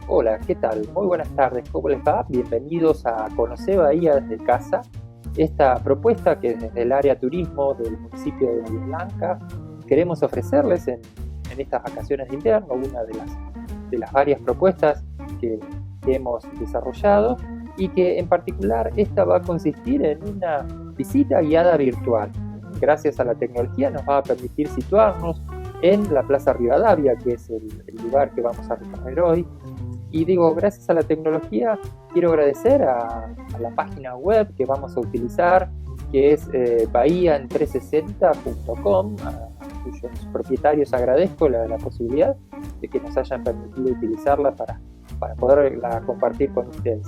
Hola, ¿qué tal? Muy buenas tardes, ¿cómo les va? Bienvenidos a Conocer Bahía desde casa, esta propuesta que desde el área turismo del municipio de Bahía Blanca queremos ofrecerles en estas vacaciones de invierno, una de las varias propuestas que hemos desarrollado y que en particular esta va a consistir en una visita guiada virtual. Gracias a la tecnología nos va a permitir situarnos en la Plaza Rivadavia, que es el lugar que vamos a recorrer hoy. Y digo, gracias a la tecnología, quiero agradecer a la página web que vamos a utilizar, que es bahian360.com, a cuyos propietarios agradezco la posibilidad de que nos hayan permitido utilizarla para poderla compartir con ustedes.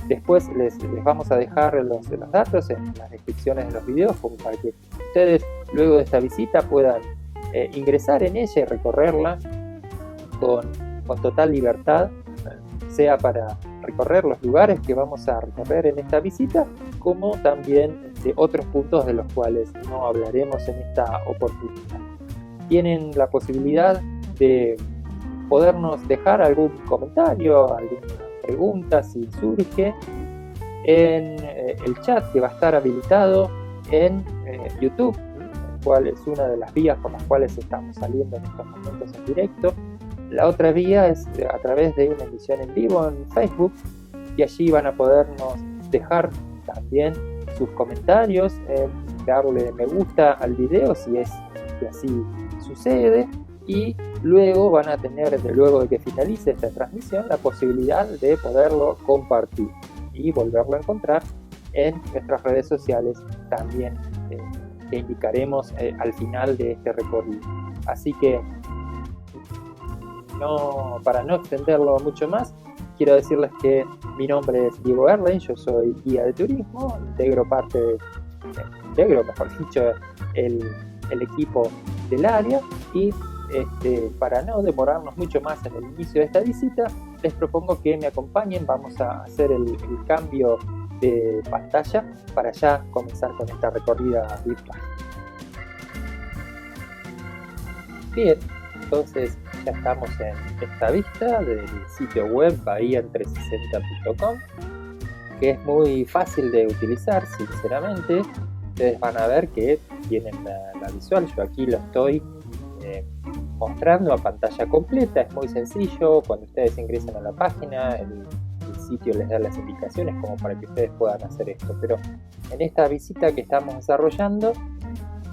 Después les vamos a dejar los datos en las descripciones de los videos, como para que ustedes luego de esta visita puedan ingresar en ella y recorrerla con total libertad, sea para recorrer los lugares que vamos a recorrer en esta visita, como también de otros puntos de los cuales no hablaremos en esta oportunidad. Tienen la posibilidad de podernos dejar algún comentario, alguna pregunta si surge en el chat que va a estar habilitado en YouTube, el cual es una de las vías por las cuales estamos saliendo en estos momentos en directo. La otra vía es a través de una emisión en vivo en Facebook, y allí van a podernos dejar también sus comentarios, darle me gusta al video si es que así sucede, y luego van a tener, luego de que finalice esta transmisión, la posibilidad de poderlo compartir y volverlo a encontrar en nuestras redes sociales también, que indicaremos al final de este recorrido. Así que para no extenderlo mucho más, quiero decirles que mi nombre es Diego Erlen, yo soy guía de turismo, mejor dicho, el equipo del área, y para no demorarnos mucho más en el inicio de esta visita, les propongo que me acompañen. Vamos a hacer el cambio de pantalla para ya comenzar con esta recorrida virtual. Bien, entonces ya estamos en esta vista del sitio web bahian360.com, que es muy fácil de utilizar, sinceramente. Ustedes van a ver que tienen la visual, yo aquí lo estoy mostrando a pantalla completa. Es muy sencillo, cuando ustedes ingresan a la página, el sitio les da las indicaciones como para que ustedes puedan hacer esto, pero en esta visita que estamos desarrollando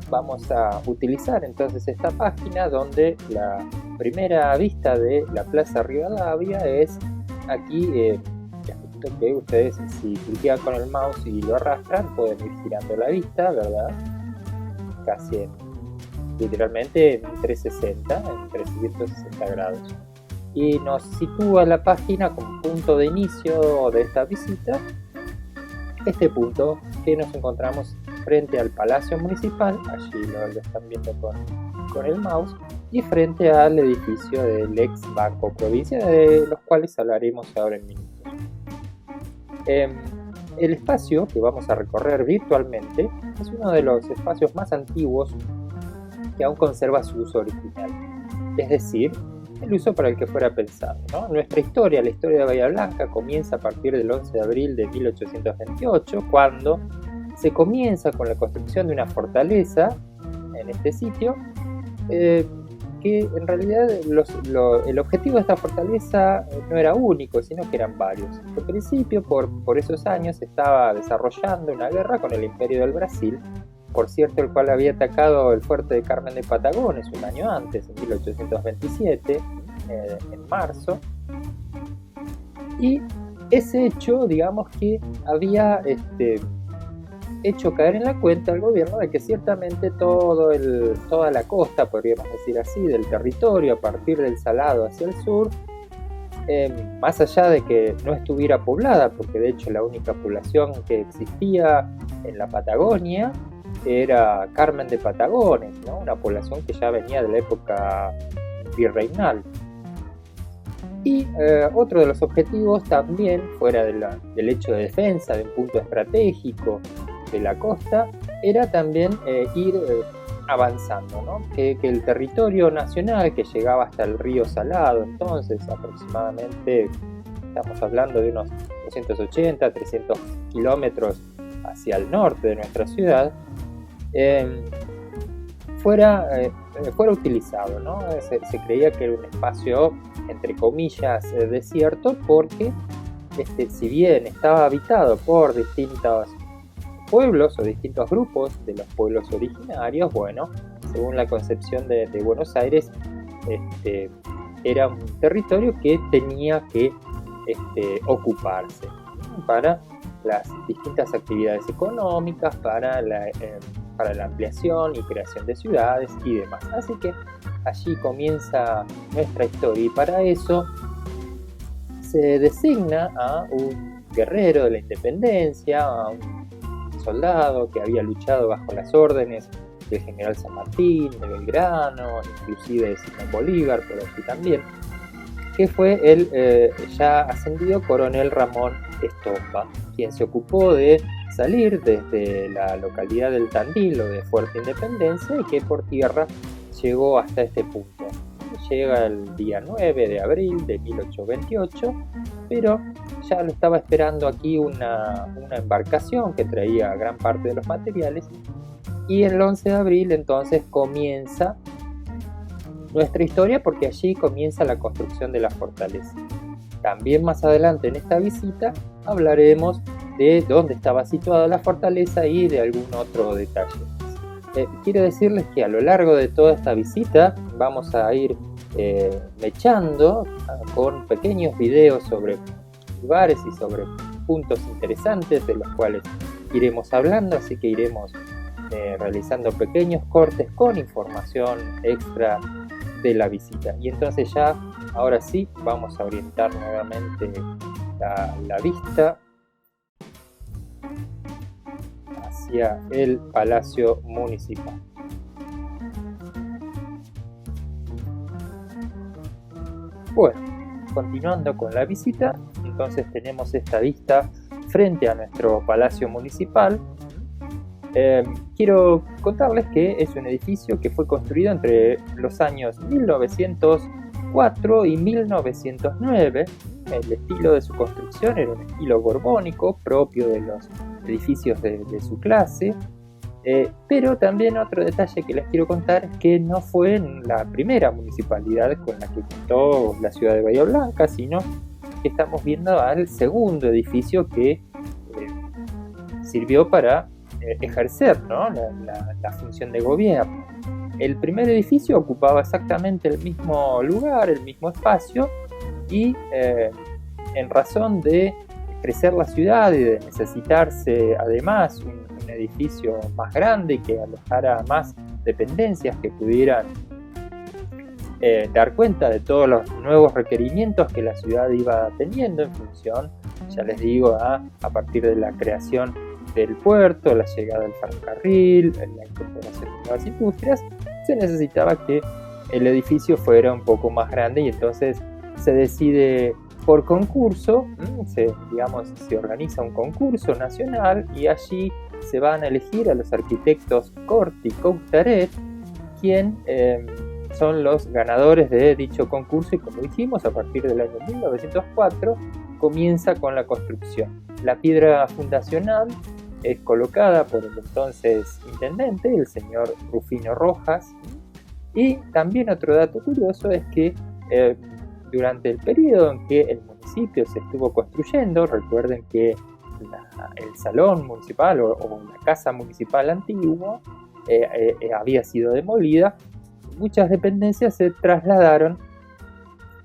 vamos a utilizar entonces esta página, donde la primera vista de la Plaza Rivadavia es aquí, que ustedes, si clican con el mouse y lo arrastran, pueden ir girando la vista, ¿verdad? Casi literalmente en 360, en 360 grados. Y nos sitúa la página como punto de inicio de esta visita, este punto que nos encontramos frente al Palacio Municipal, allí lo están viendo con el mouse, y frente al edificio del ex Banco Provincia, de los cuales hablaremos ahora en minutos. El espacio que vamos a recorrer virtualmente es uno de los espacios más antiguos que aún conserva su uso original, es decir, el uso para el que fuera pensado, ¿no? Nuestra historia, la historia de Bahía Blanca, comienza a partir del 11 de abril de 1828, cuando se comienza con la construcción de una fortaleza en este sitio, que en realidad el objetivo de esta fortaleza no era único, sino que eran varios. Al principio, por esos años, se estaba desarrollando una guerra con el Imperio del Brasil, por cierto, el cual había atacado el fuerte de Carmen de Patagones un año antes, en 1827, en marzo, y ese hecho, digamos que había hecho caer en la cuenta al gobierno de que ciertamente toda la costa, podríamos decir así, del territorio a partir del Salado hacia el sur, más allá de que no estuviera poblada, porque de hecho la única población que existía en la Patagonia era Carmen de Patagones, ¿no? Una población que ya venía de la época virreinal. Y otro de los objetivos también, fuera del hecho de defensa de un punto estratégico de la costa, era también ir avanzando, ¿no? Que el territorio nacional, que llegaba hasta el río Salado, entonces aproximadamente estamos hablando de unos 280, 300 kilómetros hacia el norte de nuestra ciudad, fuera utilizado, ¿no? Se creía que era un espacio, entre comillas, desierto, porque si bien estaba habitado por distintos pueblos o distintos grupos de los pueblos originarios, bueno, según la concepción de Buenos Aires, era un territorio que tenía que ocuparse para las distintas actividades económicas, para la ampliación y creación de ciudades y demás. Así que allí comienza nuestra historia, y para eso se designa a un guerrero de la independencia, a un soldado que había luchado bajo las órdenes del general San Martín, de Belgrano, inclusive de Simón Bolívar, por aquí también, que fue el ya ascendido coronel Ramón Estomba, quien se ocupó de salir desde la localidad del Tandil o de Fuerte Independencia, y que por tierra llegó hasta este punto. Llega el día 9 de abril de 1828, pero ya lo estaba esperando aquí una embarcación que traía gran parte de los materiales, y el 11 de abril entonces comienza nuestra historia, porque allí comienza la construcción de la fortaleza. También más adelante en esta visita hablaremos de dónde estaba situada la fortaleza y de algún otro detalle. Quiero decirles que a lo largo de toda esta visita vamos a ir mechando con pequeños videos sobre lugares y sobre puntos interesantes de los cuales iremos hablando, así que iremos realizando pequeños cortes con información extra de la visita. Y entonces ya, ahora sí, vamos a orientar nuevamente la vista hacia el Palacio Municipal. Bueno, continuando con la visita, entonces tenemos esta vista frente a nuestro Palacio Municipal. Quiero contarles que es un edificio que fue construido entre los años 1904 y 1909. El estilo de su construcción era un estilo borbónico propio de los edificios de su clase, pero también otro detalle que les quiero contar es que no fue la primera municipalidad con la que contó la ciudad de Bahía Blanca, sino que estamos viendo al segundo edificio que sirvió para ejercer, ¿no?, la función de gobierno. El primer edificio ocupaba exactamente el mismo lugar, el mismo espacio, y en razón de crecer la ciudad y de necesitarse además un edificio más grande que alojara más dependencias que pudieran dar cuenta de todos los nuevos requerimientos que la ciudad iba teniendo en función, ya les digo, a partir de la creación del puerto, la llegada del ferrocarril, la incorporación de nuevas industrias, se necesitaba que el edificio fuera un poco más grande, y entonces se decide por concurso, se organiza un concurso nacional, y allí se van a elegir a los arquitectos Cort y Coustaret, quien son los ganadores de dicho concurso, y como dijimos, a partir del año 1904 comienza con la construcción. La piedra fundacional es colocada por el entonces intendente, el señor Rufino Rojas. Y también otro dato curioso es que durante el periodo en que el municipio se estuvo construyendo, recuerden que el salón municipal o la casa municipal antigua había sido demolida, muchas dependencias se trasladaron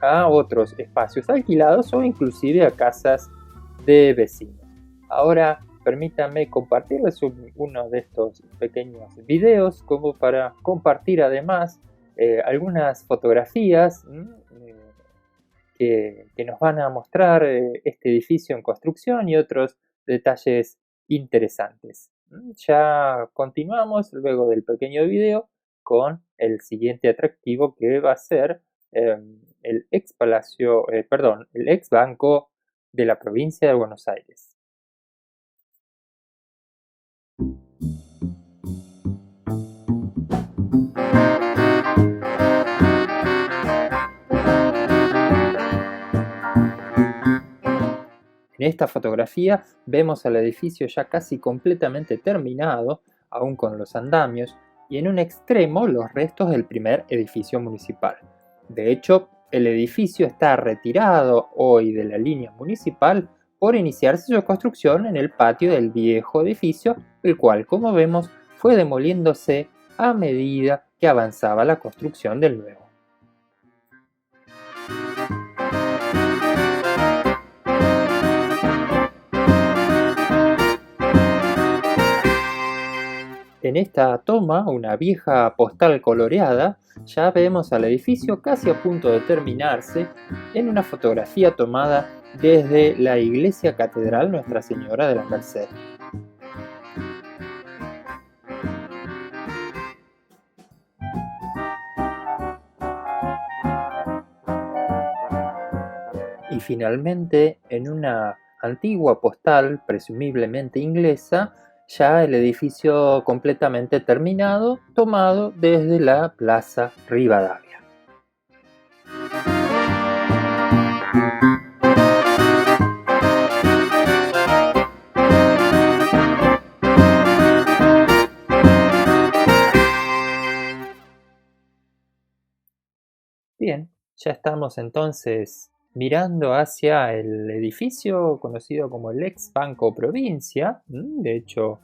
a otros espacios alquilados o inclusive a casas de vecinos. Ahora permítanme compartirles uno de estos pequeños videos como para compartir además algunas fotografías que nos van a mostrar este edificio en construcción y otros detalles interesantes. Ya continuamos luego del pequeño video con el siguiente atractivo, que va a ser el ex banco de la provincia de Buenos Aires. En esta fotografía vemos al edificio ya casi completamente terminado, aún con los andamios, y en un extremo los restos del primer edificio municipal. De hecho, el edificio está retirado hoy de la línea municipal por iniciarse su construcción en el patio del viejo edificio, el cual, como vemos, fue demoliéndose a medida que avanzaba la construcción del nuevo. En esta toma, una vieja postal coloreada, ya vemos al edificio casi a punto de terminarse en una fotografía tomada desde la iglesia catedral Nuestra Señora de la Merced. Y finalmente, en una antigua postal, presumiblemente inglesa, ya el edificio completamente terminado, tomado desde la Plaza Rivadavia. Bien, ya estamos entonces mirando hacia el edificio conocido como el ex Banco Provincia. De hecho,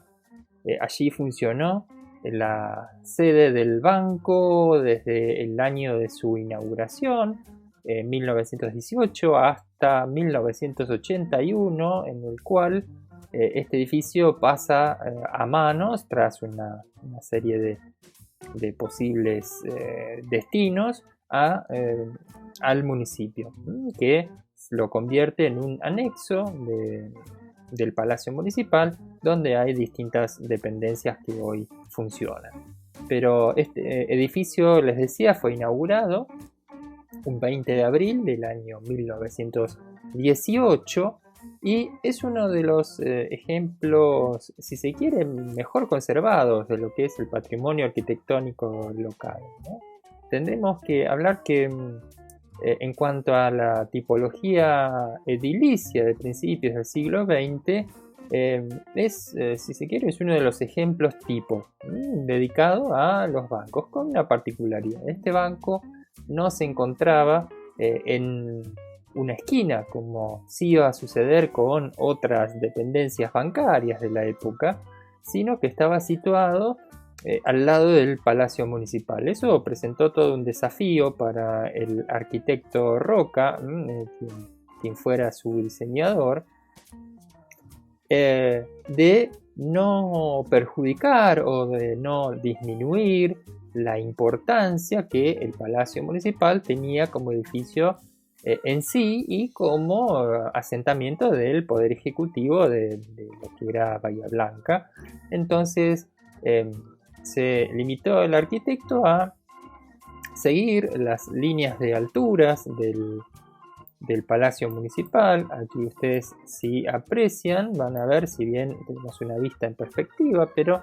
allí funcionó la sede del banco desde el año de su inauguración, 1918, hasta 1981, en el cual este edificio pasa a manos tras una serie de posibles destinos al municipio, que lo convierte en un anexo del Palacio Municipal, donde hay distintas dependencias que hoy funcionan. Pero este edificio, les decía, fue inaugurado un 20 de abril del año 1918 y es uno de los ejemplos, si se quiere, mejor conservados de lo que es el patrimonio arquitectónico local, ¿no? Tendremos que hablar que en cuanto a la tipología edilicia de principios del siglo XX, si se quiere, es uno de los ejemplos tipo dedicado a los bancos, con una particularidad. Este banco no se encontraba en una esquina, como sí iba a suceder con otras dependencias bancarias de la época, sino que estaba situado al lado del Palacio Municipal. Eso presentó todo un desafío para el arquitecto Roca, quien fuera su diseñador, de no perjudicar o de no disminuir la importancia que el Palacio Municipal tenía como edificio en sí y como asentamiento del poder ejecutivo de lo que era Bahía Blanca. Entonces se limitó el arquitecto a seguir las líneas de alturas del Palacio Municipal. Aquí ustedes, si aprecian, van a ver, si bien tenemos una vista en perspectiva, pero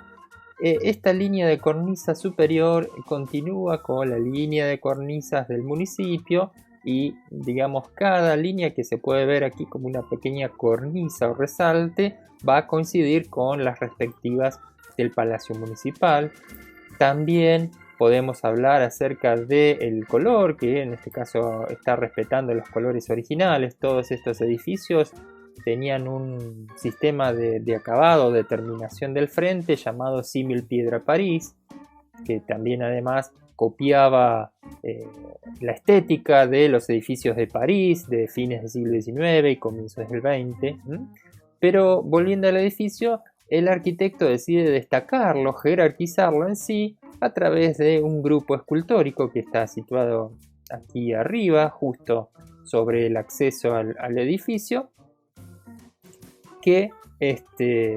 esta línea de cornisa superior continúa con la línea de cornisas del municipio y, digamos, cada línea que se puede ver aquí como una pequeña cornisa o resalte va a coincidir con las respectivas del Palacio Municipal. También podemos hablar acerca del color, que en este caso está respetando los colores originales. Todos estos edificios tenían un sistema de acabado, de terminación del frente llamado símil piedra París, que también además copiaba la estética de los edificios de París de fines del siglo XIX y comienzos del XX. Pero volviendo al edificio, el arquitecto decide destacarlo, jerarquizarlo en sí, a través de un grupo escultórico que está situado aquí arriba, justo sobre el acceso al edificio, que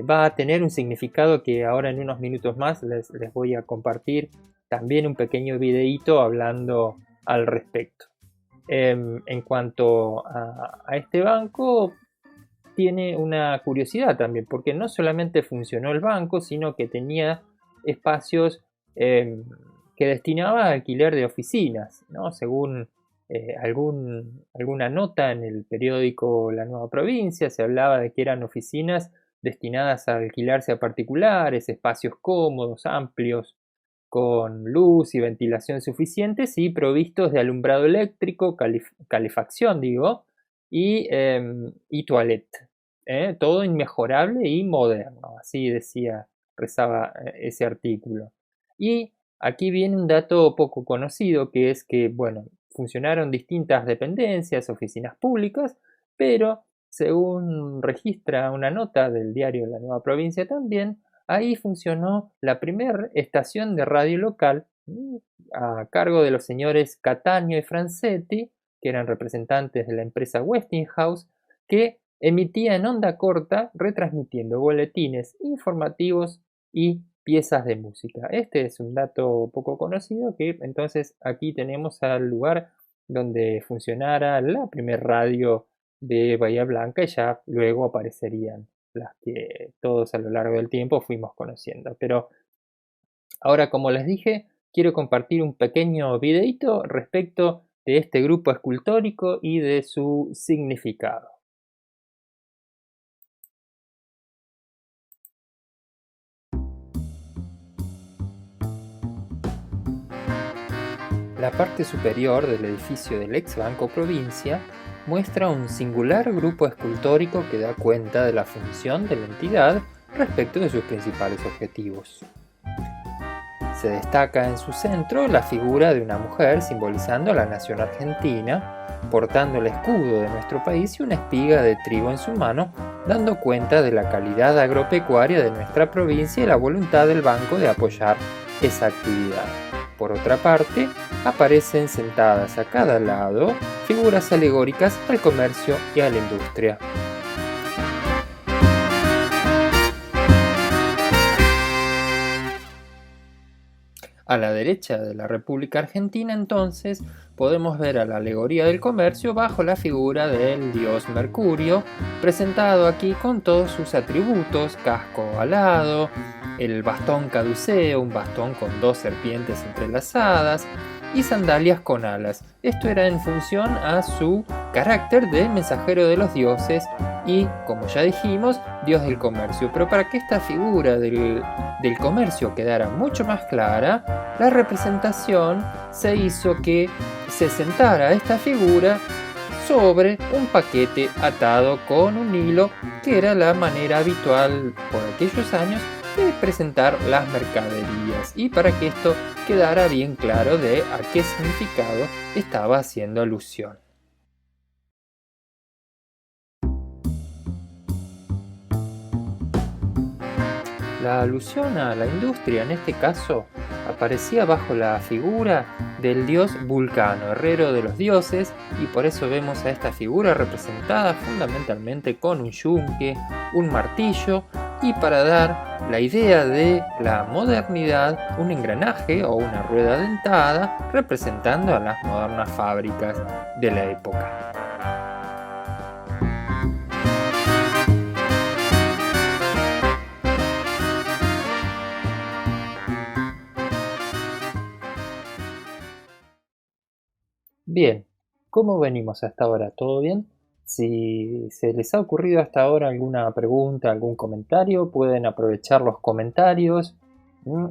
va a tener un significado que ahora en unos minutos más les voy a compartir también un pequeño videíto hablando al respecto. En cuanto a este banco, tiene una curiosidad también, porque no solamente funcionó el banco, sino que tenía espacios que destinaba a alquiler de oficinas, ¿no? Según alguna nota en el periódico La Nueva Provincia, se hablaba de que eran oficinas destinadas a alquilarse a particulares, espacios cómodos, amplios, con luz y ventilación suficientes y provistos de alumbrado eléctrico, calefacción, digo, y toilette. Todo inmejorable y moderno, así decía, rezaba ese artículo. Y aquí viene un dato poco conocido, que es que, bueno, funcionaron distintas dependencias, oficinas públicas, pero según registra una nota del diario La Nueva Provincia también, ahí funcionó la primera estación de radio local a cargo de los señores Cataño y Francetti, que eran representantes de la empresa Westinghouse, que emitía en onda corta retransmitiendo boletines informativos y piezas de música. Este es un dato poco conocido, que entonces aquí tenemos al lugar donde funcionara la primer radio de Bahía Blanca, y ya luego aparecerían las que todos a lo largo del tiempo fuimos conociendo. Pero ahora, como les dije, quiero compartir un pequeño videito respecto de este grupo escultórico y de su significado. La parte superior del edificio del ex Banco Provincia muestra un singular grupo escultórico que da cuenta de la función de la entidad respecto de sus principales objetivos. Se destaca en su centro la figura de una mujer simbolizando la nación argentina, portando el escudo de nuestro país y una espiga de trigo en su mano, dando cuenta de la calidad agropecuaria de nuestra provincia y la voluntad del banco de apoyar esa actividad. Por otra parte, aparecen sentadas a cada lado figuras alegóricas al comercio y a la industria. A la derecha de la República Argentina, entonces, podemos ver a la alegoría del comercio bajo la figura del dios Mercurio, presentado aquí con todos sus atributos: casco alado, el bastón caduceo, un bastón con 2 serpientes entrelazadas, y sandalias con alas. Esto era en función a su carácter de mensajero de los dioses y, como ya dijimos, dios del comercio. Pero para que esta figura del comercio quedara mucho más clara, la representación se hizo que se sentara esta figura sobre un paquete atado con un hilo, que era la manera habitual por aquellos años de presentar las mercaderías, y para que esto quedara bien claro de a qué significado estaba haciendo alusión. La alusión a la industria en este caso aparecía bajo la figura del dios Vulcano, herrero de los dioses, y por eso vemos a esta figura representada fundamentalmente con un yunque, un martillo, y para dar la idea de la modernidad, un engranaje o una rueda dentada representando a las modernas fábricas de la época. Bien, ¿cómo venimos hasta ahora? ¿Todo bien? Si se les ha ocurrido hasta ahora alguna pregunta, algún comentario, pueden aprovechar los comentarios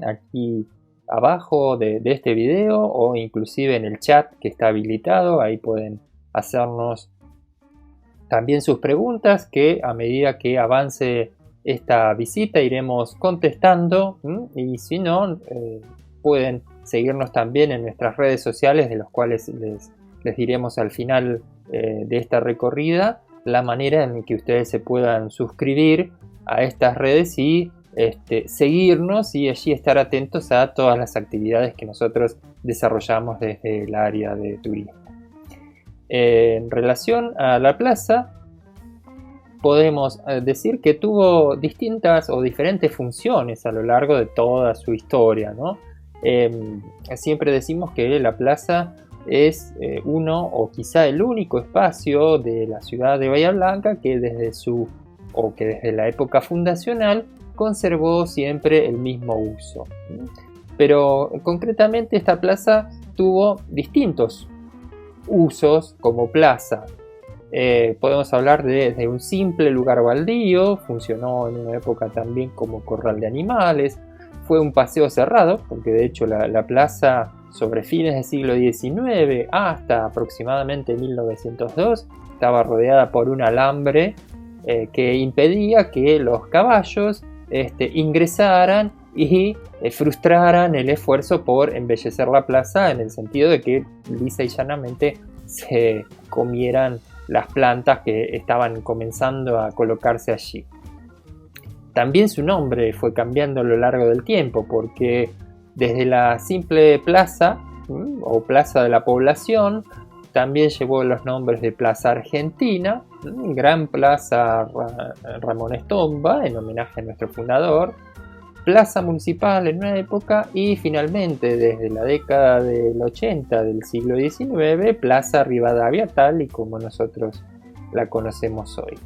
aquí abajo de este video, o inclusive en el chat que está habilitado. Ahí pueden hacernos también sus preguntas, que a medida que avance esta visita iremos contestando, y si no, pueden seguirnos también en nuestras redes sociales, de los cuales les diremos al final de esta recorrida la manera en que ustedes se puedan suscribir a estas redes y seguirnos, y allí estar atentos a todas las actividades que nosotros desarrollamos desde el área de turismo. En relación a la plaza, podemos decir que tuvo distintas o diferentes funciones a lo largo de toda su historia, ¿no? Siempre decimos que la plaza es uno o quizá el único espacio de la ciudad de Bahía Blanca que desde la época fundacional conservó siempre el mismo uso. Pero concretamente esta plaza tuvo distintos usos como plaza. Podemos hablar de un simple lugar baldío, funcionó en una época también como corral de animales, fue un paseo cerrado, porque de hecho la plaza sobre fines del siglo XIX hasta aproximadamente 1902 estaba rodeada por un alambre que impedía que los caballos ingresaran y frustraran el esfuerzo por embellecer la plaza, en el sentido de que lisa y llanamente se comieran las plantas que estaban comenzando a colocarse allí. También su nombre fue cambiando a lo largo del tiempo, porque desde la simple plaza o plaza de la población también llevó los nombres de Plaza Argentina, Gran Plaza Ramón Estomba en homenaje a nuestro fundador, Plaza Municipal en una época, y finalmente desde la década del 80 del siglo XIX, Plaza Rivadavia tal y como nosotros la conocemos hoy.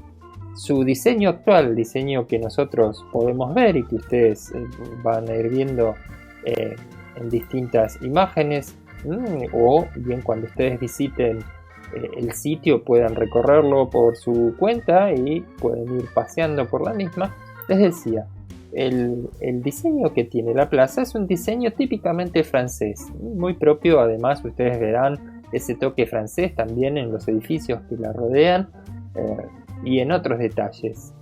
Su diseño actual, el diseño que nosotros podemos ver y que ustedes van a ir viendo en distintas imágenes, o bien cuando ustedes visiten el sitio puedan recorrerlo por su cuenta y pueden ir paseando por la misma. Les decía, el diseño que tiene la plaza es un diseño típicamente francés, muy propio. Además ustedes verán ese toque francés también en los edificios que la rodean y en otros detalles.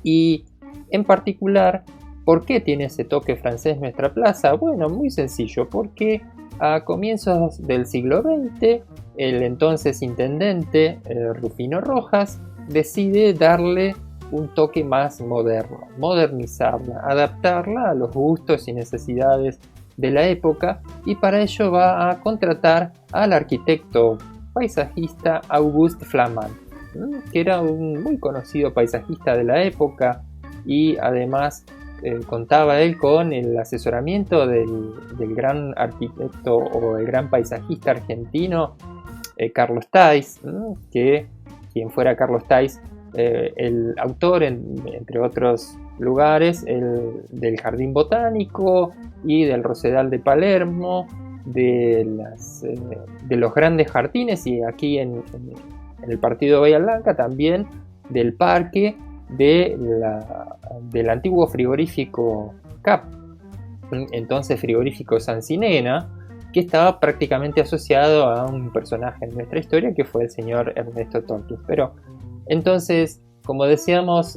Y en particular, ¿por qué tiene ese toque francés nuestra plaza? Bueno, muy sencillo, porque a comienzos del siglo XX el entonces intendente Rufino Rojas decide darle un toque más moderno, modernizarla, adaptarla a los gustos y necesidades de la época, y para ello va a contratar al arquitecto paisajista Auguste Flamand, que era un muy conocido paisajista de la época, y además contaba él con el asesoramiento del gran arquitecto o el gran paisajista argentino Carlos Thais, que quien fuera Carlos Thais, el autor, entre otros lugares, del Jardín Botánico y del Rosedal de Palermo, de los grandes jardines, y aquí en el partido de Bahía Blanca también del parque del antiguo frigorífico CAP, entonces frigorífico Sancinena, que estaba prácticamente asociado a un personaje en nuestra historia que fue el señor Ernesto Tolkien. Pero entonces, como decíamos,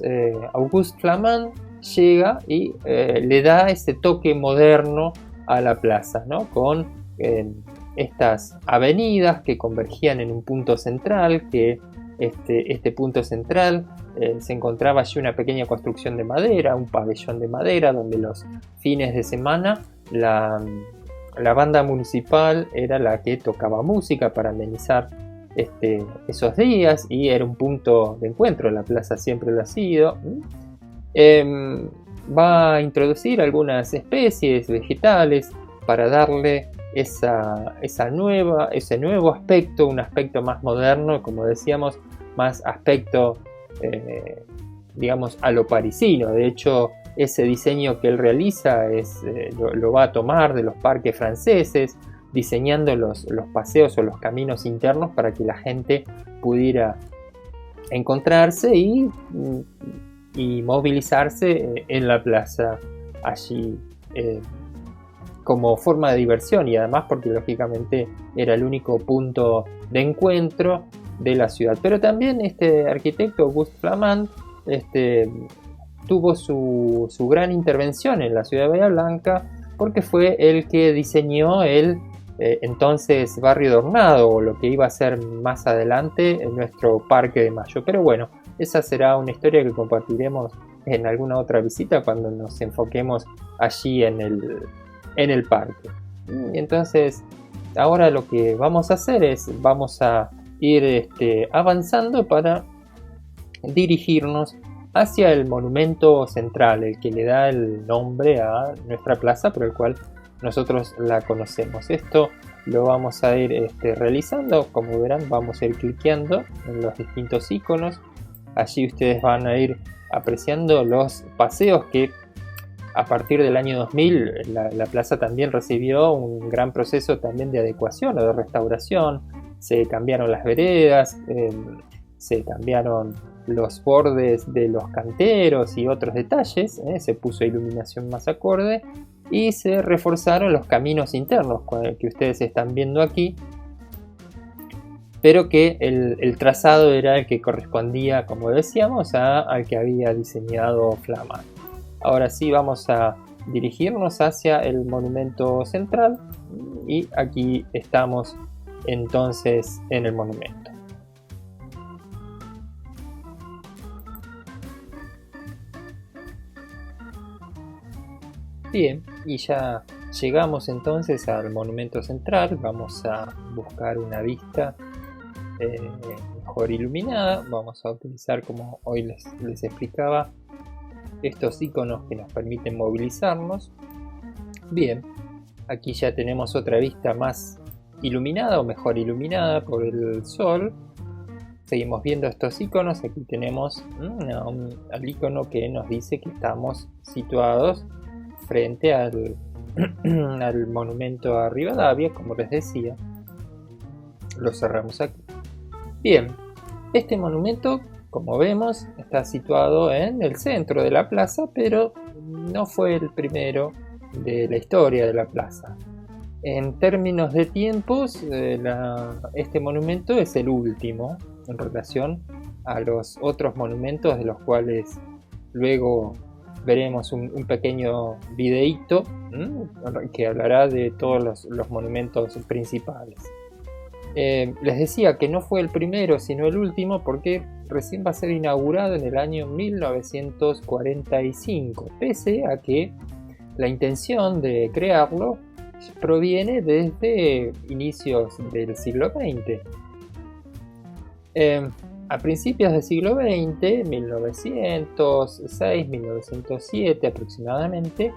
Auguste Flamand llega y le da ese toque moderno a la plaza, ¿no? Con estas avenidas que convergían en un punto central, que este punto central se encontraba allí una pequeña construcción de madera, un pabellón de madera, donde los fines de semana la banda municipal era la que tocaba música para amenizar esos días, y era un punto de encuentro. La plaza siempre lo ha sido. Va a introducir algunas especies vegetales para darle ese nuevo aspecto, un aspecto más moderno, como decíamos, más aspecto digamos a lo parisino. De hecho, ese diseño que él realiza lo va a tomar de los parques franceses, diseñando los paseos o los caminos internos para que la gente pudiera encontrarse y movilizarse en la plaza allí como forma de diversión, y además porque lógicamente era el único punto de encuentro de la ciudad. Pero también este arquitecto Auguste Flamand tuvo su gran intervención en la ciudad de Bahía Blanca, porque fue el que diseñó el entonces barrio de Hornado, o lo que iba a ser más adelante en nuestro Parque de Mayo. Pero bueno, esa será una historia que compartiremos en alguna otra visita cuando nos enfoquemos allí en el parque. Entonces, ahora lo que vamos a hacer es, vamos a ir avanzando para dirigirnos hacia el monumento central, el que le da el nombre a nuestra plaza, por el cual nosotros la conocemos. Esto lo vamos a ir realizando. Como verán, vamos a ir cliqueando en los distintos iconos. Allí ustedes van a ir apreciando los paseos que a partir del año 2000 la plaza también recibió un gran proceso también de adecuación o de restauración. se cambiaron las veredas, se cambiaron los bordes de los canteros y otros detalles, se puso iluminación más acorde y se reforzaron los caminos internos que ustedes están viendo aquí, pero que el trazado era el que correspondía, como decíamos, al que había diseñado Flammarion. Ahora sí vamos a dirigirnos hacia el monumento central y aquí estamos entonces en el monumento. Bien, y ya llegamos entonces al monumento central. Vamos a buscar una vista mejor iluminada. Vamos a utilizar, como hoy les explicaba, estos iconos que nos permiten movilizarnos. Bien, aquí ya tenemos otra vista más iluminada o mejor iluminada por el sol. Seguimos viendo estos iconos. Aquí tenemos al icono que nos dice que estamos situados frente al monumento a Rivadavia, como les decía. Lo cerramos aquí. Bien, este monumento, como vemos, está situado en el centro de la plaza, pero no fue el primero de la historia de la plaza. En términos de tiempos, este monumento es el último en relación a los otros monumentos, de los cuales luego veremos un pequeño videíto que hablará de todos los monumentos principales. Les decía que no fue el primero sino el último, porque recién va a ser inaugurado en el año 1945, pese a que la intención de crearlo proviene desde inicios del siglo XX. A principios del siglo XX, 1906, 1907 aproximadamente,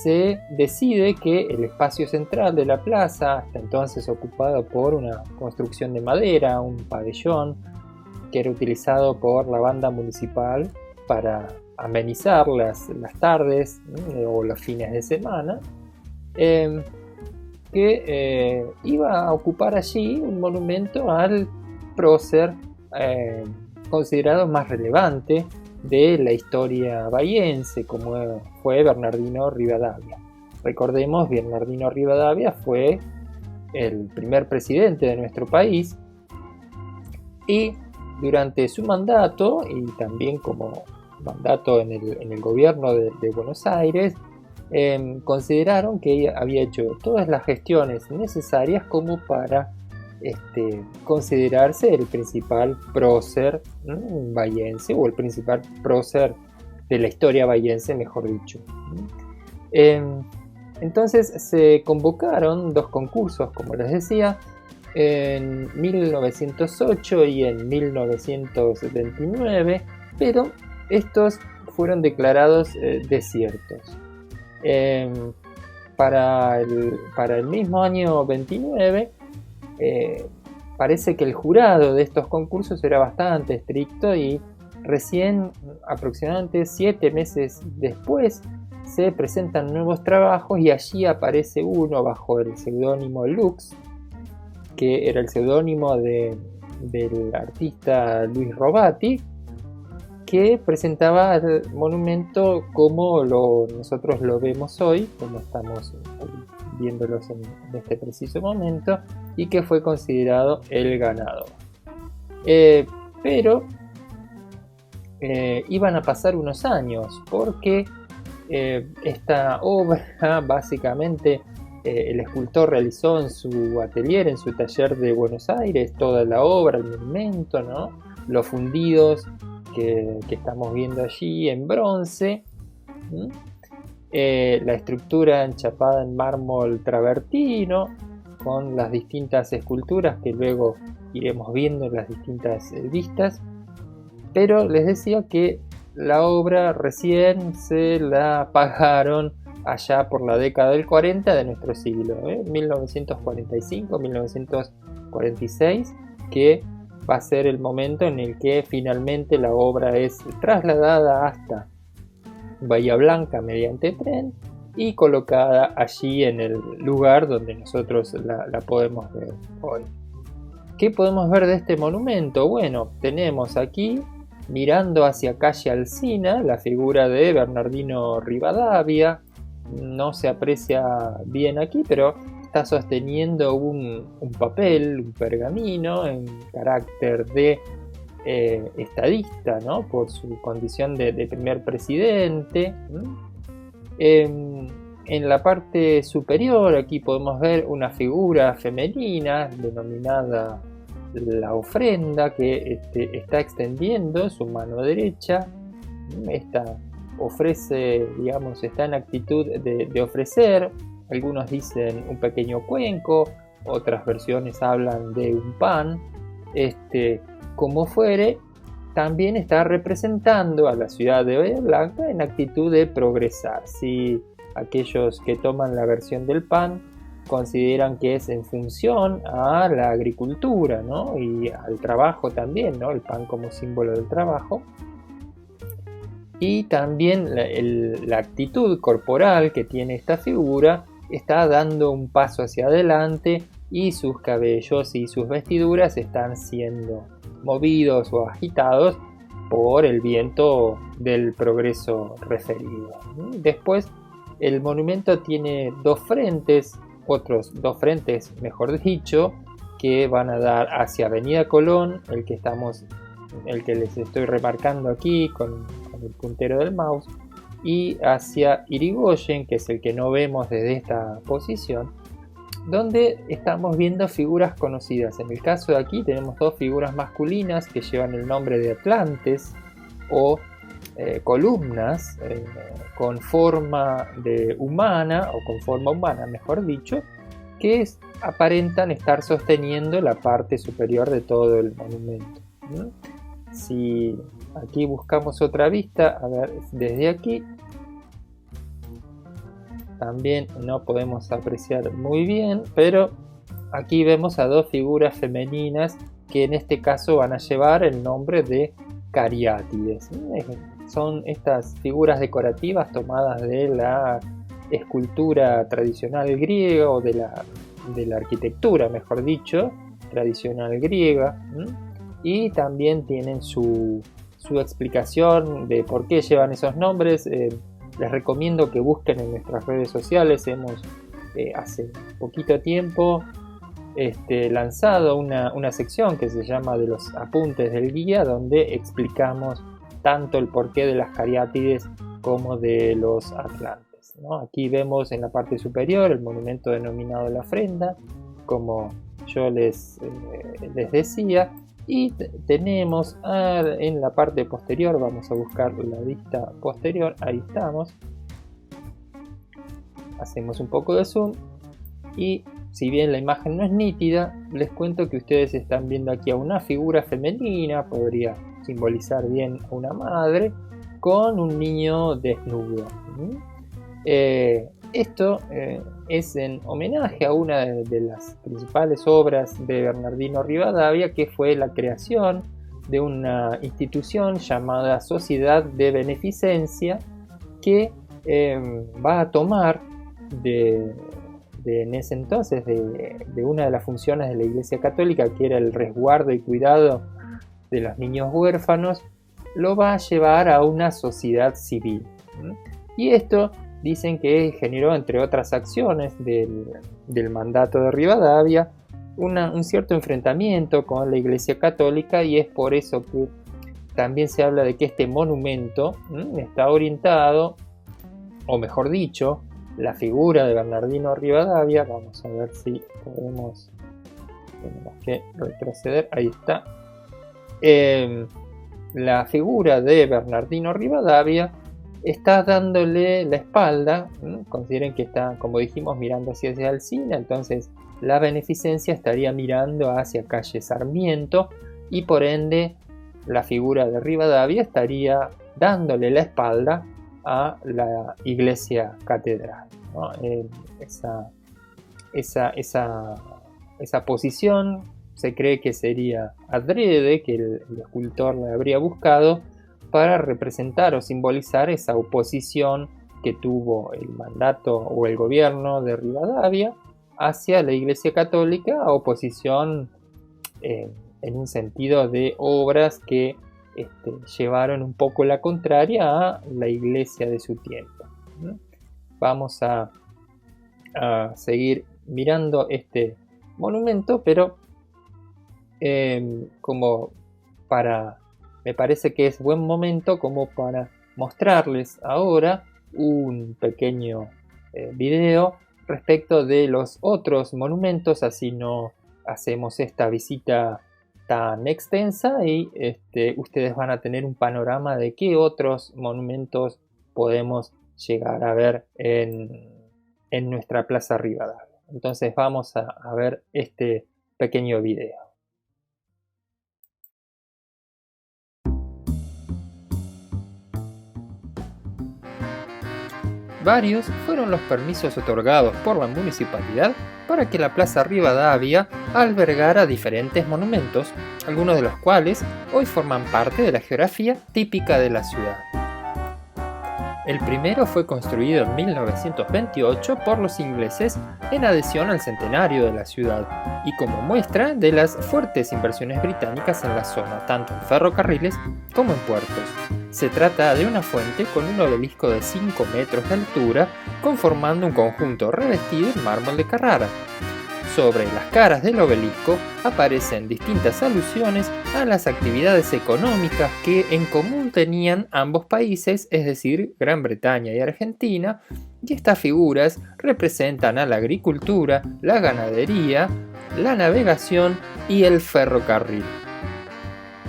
se decide que el espacio central de la plaza, hasta entonces ocupado por una construcción de madera, un pabellón, que era utilizado por la banda municipal para amenizar las tardes o los fines de semana, que iba a ocupar allí un monumento al prócer considerado más relevante de la historia bahiense, como fue Bernardino Rivadavia. Recordemos, Bernardino Rivadavia fue el primer presidente de nuestro país, y durante su mandato, y también como mandato en el gobierno de Buenos Aires, consideraron que había hecho todas las gestiones necesarias como para considerarse el principal prócer bahiense, o el principal prócer de la historia bahiense, mejor dicho. Entonces se convocaron dos concursos, como les decía, en 1908 y en 1929, pero estos fueron declarados desiertos. Para el mismo año 29, parece que el jurado de estos concursos era bastante estricto, y recién, aproximadamente 7 meses después, se presentan nuevos trabajos, y allí aparece uno bajo el seudónimo Lux, que era el seudónimo del artista Luis Robati, que presentaba el monumento como nosotros lo vemos hoy, como estamos viéndolos en este preciso momento, y que fue considerado el ganador. Pero iban a pasar unos años, porque esta obra básicamente el escultor realizó en su atelier, en su taller de Buenos Aires, toda la obra, el monumento, ¿no? Los fundidos que estamos viendo allí en bronce, la estructura enchapada en mármol travertino, con las distintas esculturas que luego iremos viendo en las distintas vistas. Pero les decía que la obra recién se la pagaron allá por la década del 40 de nuestro siglo, 1945, 1946, que va a ser el momento en el que finalmente la obra es trasladada hasta Bahía Blanca mediante tren y colocada allí en el lugar donde nosotros la podemos ver hoy. ¿Qué podemos ver de este monumento? Bueno, tenemos aquí, mirando hacia calle Alsina, la figura de Bernardino Rivadavia. No se aprecia bien aquí, pero está sosteniendo un papel, un pergamino, en carácter de estadista, ¿no? Por su condición de primer presidente. En la parte superior aquí podemos ver una figura femenina denominada la ofrenda, que está extendiendo su mano derecha. Esta ofrece, digamos, está en actitud de ofrecer. Algunos dicen un pequeño cuenco, otras versiones hablan de un pan. Como fuere, también está representando a la ciudad de Bahía Blanca en actitud de progresar. Si aquellos que toman la versión del pan consideran que es en función a la agricultura, ¿no? Y al trabajo también, ¿no? El pan como símbolo del trabajo. Y también la actitud corporal que tiene esta figura está dando un paso hacia adelante, y sus cabellos y sus vestiduras están siendo movidos o agitados por el viento del progreso referido. Después, el monumento tiene dos frentes, otros dos frentes, mejor dicho, que van a dar hacia Avenida Colón, el que les estoy remarcando aquí con el puntero del mouse, y hacia Irigoyen, que es el que no vemos desde esta posición, donde estamos viendo figuras conocidas. En el caso de aquí tenemos dos figuras masculinas que llevan el nombre de Atlantes, o columnas con forma humana, o con forma humana mejor dicho, que aparentan estar sosteniendo la parte superior de todo el monumento. Si aquí buscamos otra vista, a ver, desde aquí también no podemos apreciar muy bien, pero aquí vemos a dos figuras femeninas que en este caso van a llevar el nombre de cariátides. Son estas figuras decorativas tomadas de la escultura tradicional griega, o de la arquitectura, mejor dicho, tradicional griega, y también tienen su explicación de por qué llevan esos nombres. Les recomiendo que busquen en nuestras redes sociales. Hemos hace poquito tiempo lanzado una sección que se llama de los apuntes del guía, donde explicamos tanto el porqué de las cariátides como de los atlantes, ¿no? Aquí vemos en la parte superior el monumento denominado la ofrenda, como yo les decía, y tenemos en la parte posterior, vamos a buscar la vista posterior, ahí estamos, hacemos un poco de zoom, y si bien la imagen no es nítida, les cuento que ustedes están viendo aquí a una figura femenina, podría simbolizar bien a una madre, con un niño desnudo. Esto es en homenaje a una de las principales obras de Bernardino Rivadavia, que fue la creación de una institución llamada Sociedad de Beneficencia, que va a tomar en ese entonces de una de las funciones de la Iglesia Católica, que era el resguardo y cuidado de los niños huérfanos, lo va a llevar a una sociedad civil. Y esto dicen que generó, entre otras acciones del mandato de Rivadavia, un cierto enfrentamiento con la Iglesia Católica, y es por eso que también se habla de que este monumento está orientado, o mejor dicho, la figura de Bernardino Rivadavia, vamos a ver si tenemos que retroceder, ahí está, la figura de Bernardino Rivadavia está dándole la espalda. Consideren que está, como dijimos, mirando hacia Alsina, entonces la beneficencia estaría mirando hacia calle Sarmiento, y por ende la figura de Rivadavia estaría dándole la espalda a la iglesia catedral, ¿no? Esa posición se cree que sería adrede, que el escultor la habría buscado para representar o simbolizar esa oposición que tuvo el mandato o el gobierno de Rivadavia hacia la Iglesia Católica, oposición en un sentido de obras que llevaron un poco la contraria a la iglesia de su tiempo. Vamos a seguir mirando este monumento, pero me parece que es buen momento como para mostrarles ahora un pequeño video respecto de los otros monumentos, así no hacemos esta visita tan extensa y ustedes van a tener un panorama de qué otros monumentos podemos llegar a ver en nuestra Plaza Rivadavia. Entonces vamos a ver este pequeño video. Varios fueron los permisos otorgados por la municipalidad para que la Plaza Rivadavia albergara diferentes monumentos, algunos de los cuales hoy forman parte de la geografía típica de la ciudad. El primero fue construido en 1928 por los ingleses en adhesión al centenario de la ciudad y como muestra de las fuertes inversiones británicas en la zona, tanto en ferrocarriles como en puertos. Se trata de una fuente con un obelisco de 5 metros de altura, conformando un conjunto revestido en mármol de Carrara. Sobre las caras del obelisco aparecen distintas alusiones a las actividades económicas que en común tenían ambos países, es decir, Gran Bretaña y Argentina, y estas figuras representan a la agricultura, la ganadería, la navegación y el ferrocarril.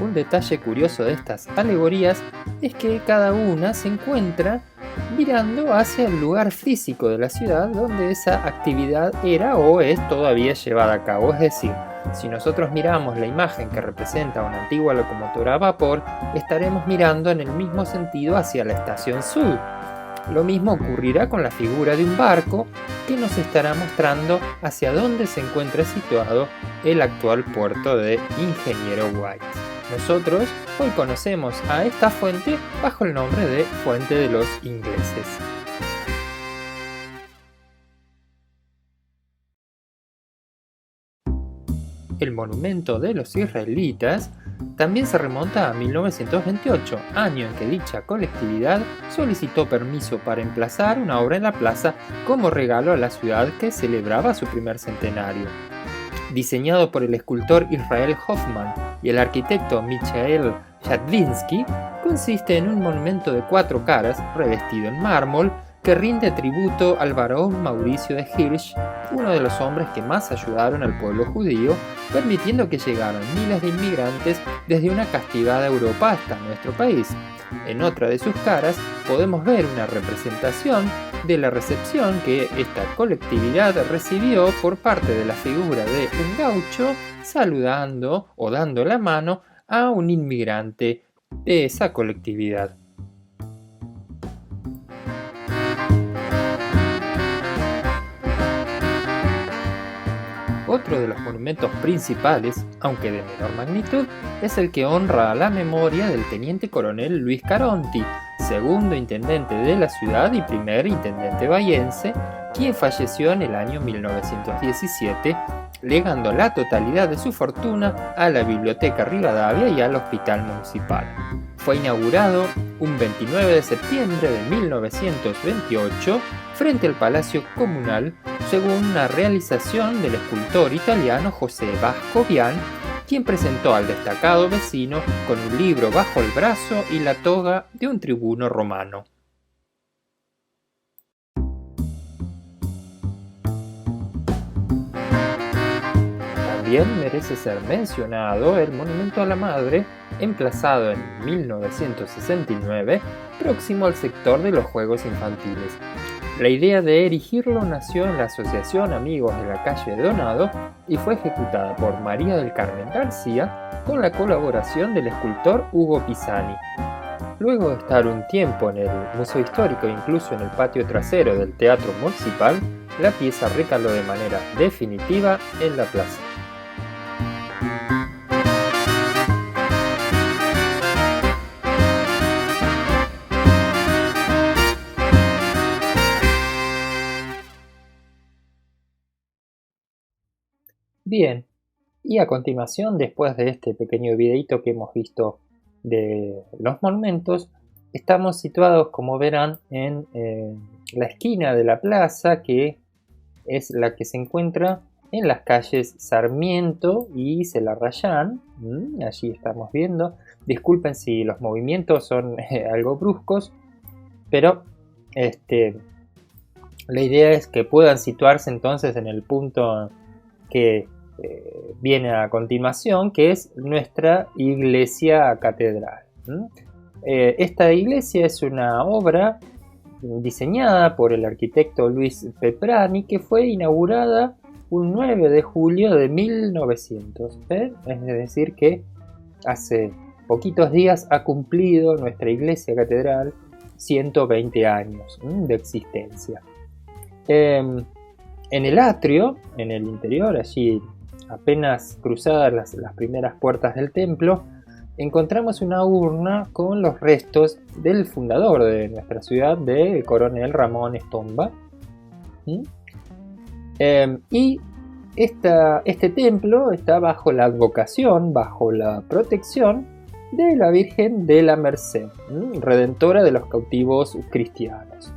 Un detalle curioso de estas alegorías es que cada una se encuentra mirando hacia el lugar físico de la ciudad donde esa actividad era o es todavía llevada a cabo. Es decir, si nosotros miramos la imagen que representa una antigua locomotora a vapor, estaremos mirando en el mismo sentido hacia la estación sur. Lo mismo ocurrirá con la figura de un barco que nos estará mostrando hacia dónde se encuentra situado el actual puerto de Ingeniero White. Nosotros hoy conocemos a esta fuente bajo el nombre de Fuente de los Ingleses. El monumento de los israelitas también se remonta a 1928, año en que dicha colectividad solicitó permiso para emplazar una obra en la plaza como regalo a la ciudad que celebraba su primer centenario. Diseñado por el escultor Israel Hoffman y el arquitecto Michael Yadvinsky, consiste en un monumento de 4 caras revestido en mármol que rinde tributo al barón Mauricio de Hirsch, uno de los hombres que más ayudaron al pueblo judío, permitiendo que llegaran miles de inmigrantes desde una castigada Europa hasta nuestro país. En otra de sus caras podemos ver una representación de la recepción que esta colectividad recibió por parte de la figura de un gaucho saludando o dando la mano a un inmigrante de esa colectividad. Otro de los monumentos principales, aunque de menor magnitud, es el que honra a la memoria del teniente coronel Luis Caronti, segundo intendente de la ciudad y primer intendente bahiense, quien falleció en el año 1917, legando la totalidad de su fortuna a la Biblioteca Rivadavia y al Hospital Municipal. Fue inaugurado un 29 de septiembre de 1928 frente al Palacio Comunal, según una realización del escultor italiano José Bascovian, quien presentó al destacado vecino con un libro bajo el brazo y la toga de un tribuno romano. También merece ser mencionado el Monumento a la Madre, emplazado en 1969, próximo al sector de los juegos infantiles. La idea de erigirlo nació en la Asociación Amigos de la Calle Donado y fue ejecutada por María del Carmen García con la colaboración del escultor Hugo Pisani. Luego de estar un tiempo en el Museo Histórico e incluso en el patio trasero del Teatro Municipal, la pieza recaló de manera definitiva en la plaza. Bien, Y a continuación, después de este pequeño videito que hemos visto de los monumentos, estamos situados, como verán, en la esquina de la plaza, que es la que se encuentra en las calles Sarmiento y Celarrayán. Allí estamos viendo. Disculpen si los movimientos son algo bruscos, pero la idea es que puedan situarse entonces en el punto que viene a continuación, que es nuestra iglesia catedral. Esta iglesia es una obra diseñada por el arquitecto Luis Peprani, que fue inaugurada un 9 de julio de 1900. Es decir, que hace poquitos días ha cumplido nuestra iglesia catedral 120 años de existencia. En el atrio, en el interior, allí apenas cruzadas las primeras puertas del templo, encontramos una urna con los restos del fundador de nuestra ciudad, del coronel Ramón Estomba. Y este templo está bajo la advocación, bajo la protección de la Virgen de la Merced, redentora de los cautivos cristianos.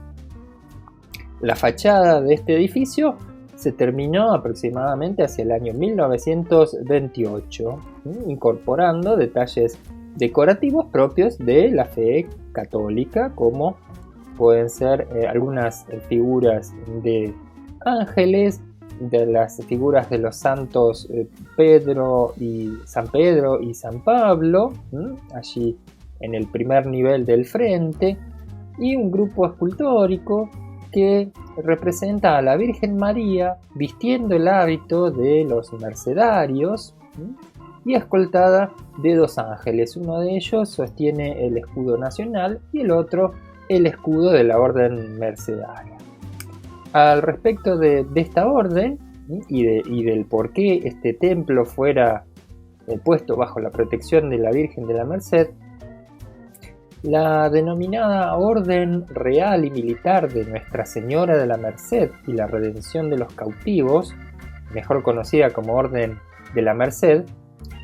La fachada de este edificio se terminó aproximadamente hacia el año 1928, incorporando detalles decorativos propios de la fe católica, como pueden ser algunas figuras de ángeles, de las figuras de los santos San Pedro y San Pablo, allí en el primer nivel del frente, y un grupo escultórico que representa a la Virgen María vistiendo el hábito de los mercedarios y escoltada de dos ángeles. Uno de ellos sostiene el escudo nacional y el otro el escudo de la orden mercedaria. Al respecto de esta orden y del por qué este templo fuera puesto bajo la protección de la Virgen de la Merced, la denominada Orden Real y Militar de Nuestra Señora de la Merced y la Redención de los Cautivos, mejor conocida como Orden de la Merced,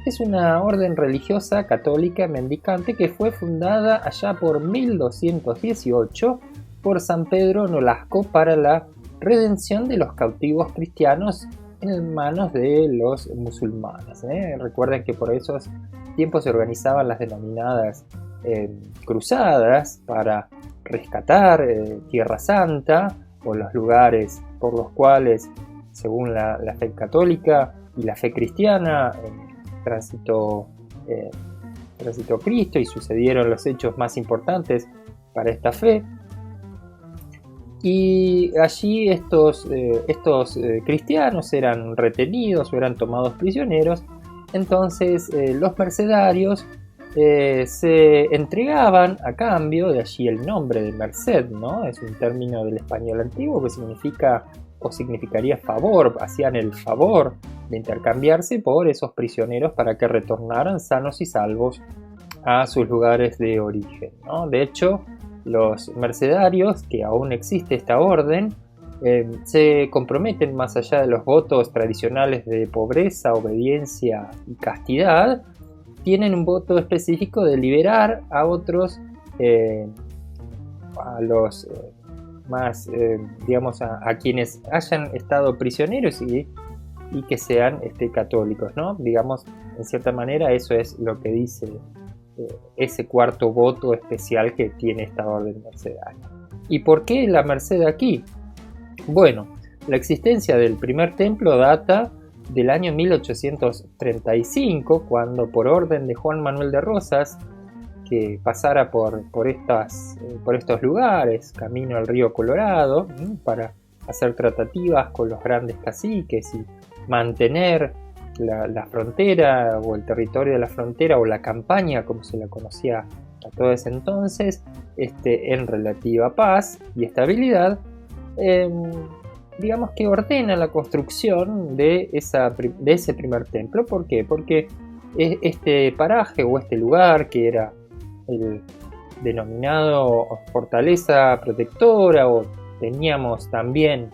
es una orden religiosa católica mendicante que fue fundada allá por 1218 por San Pedro Nolasco para la redención de los cautivos cristianos en manos de los musulmanes. Recuerden que por esos tiempos se organizaban las denominadas cruzadas para rescatar Tierra Santa o los lugares por los cuales, según la fe católica y la fe cristiana, transitó Cristo y sucedieron los hechos más importantes para esta fe. Y allí estos cristianos eran retenidos o eran tomados prisioneros. Entonces los mercedarios se entregaban a cambio, de allí el nombre de merced, ¿no? Es un término del español antiguo que significa o significaría favor, hacían el favor de intercambiarse por esos prisioneros para que retornaran sanos y salvos a sus lugares de origen, ¿no? De hecho, los mercedarios, que aún existe esta orden, se comprometen más allá de los votos tradicionales de pobreza, obediencia y castidad. Tienen un voto específico de liberar a otros, a los más, digamos, a quienes hayan estado prisioneros y que sean católicos, ¿no? Digamos, en cierta manera eso es lo que dice ese cuarto voto especial que tiene esta orden mercedaria. ¿Y por qué la merced aquí? Bueno, la existencia del primer templo data del año 1835, cuando por orden de Juan Manuel de Rosas, que pasara por estos lugares, camino al río Colorado, para hacer tratativas con los grandes caciques y mantener la frontera o el territorio de la frontera o la campaña, como se la conocía a todo ese entonces, en relativa paz y estabilidad, digamos que ordena la construcción de ese primer templo. ¿Por qué? Porque este paraje o este lugar, que era el denominado fortaleza protectora, o teníamos también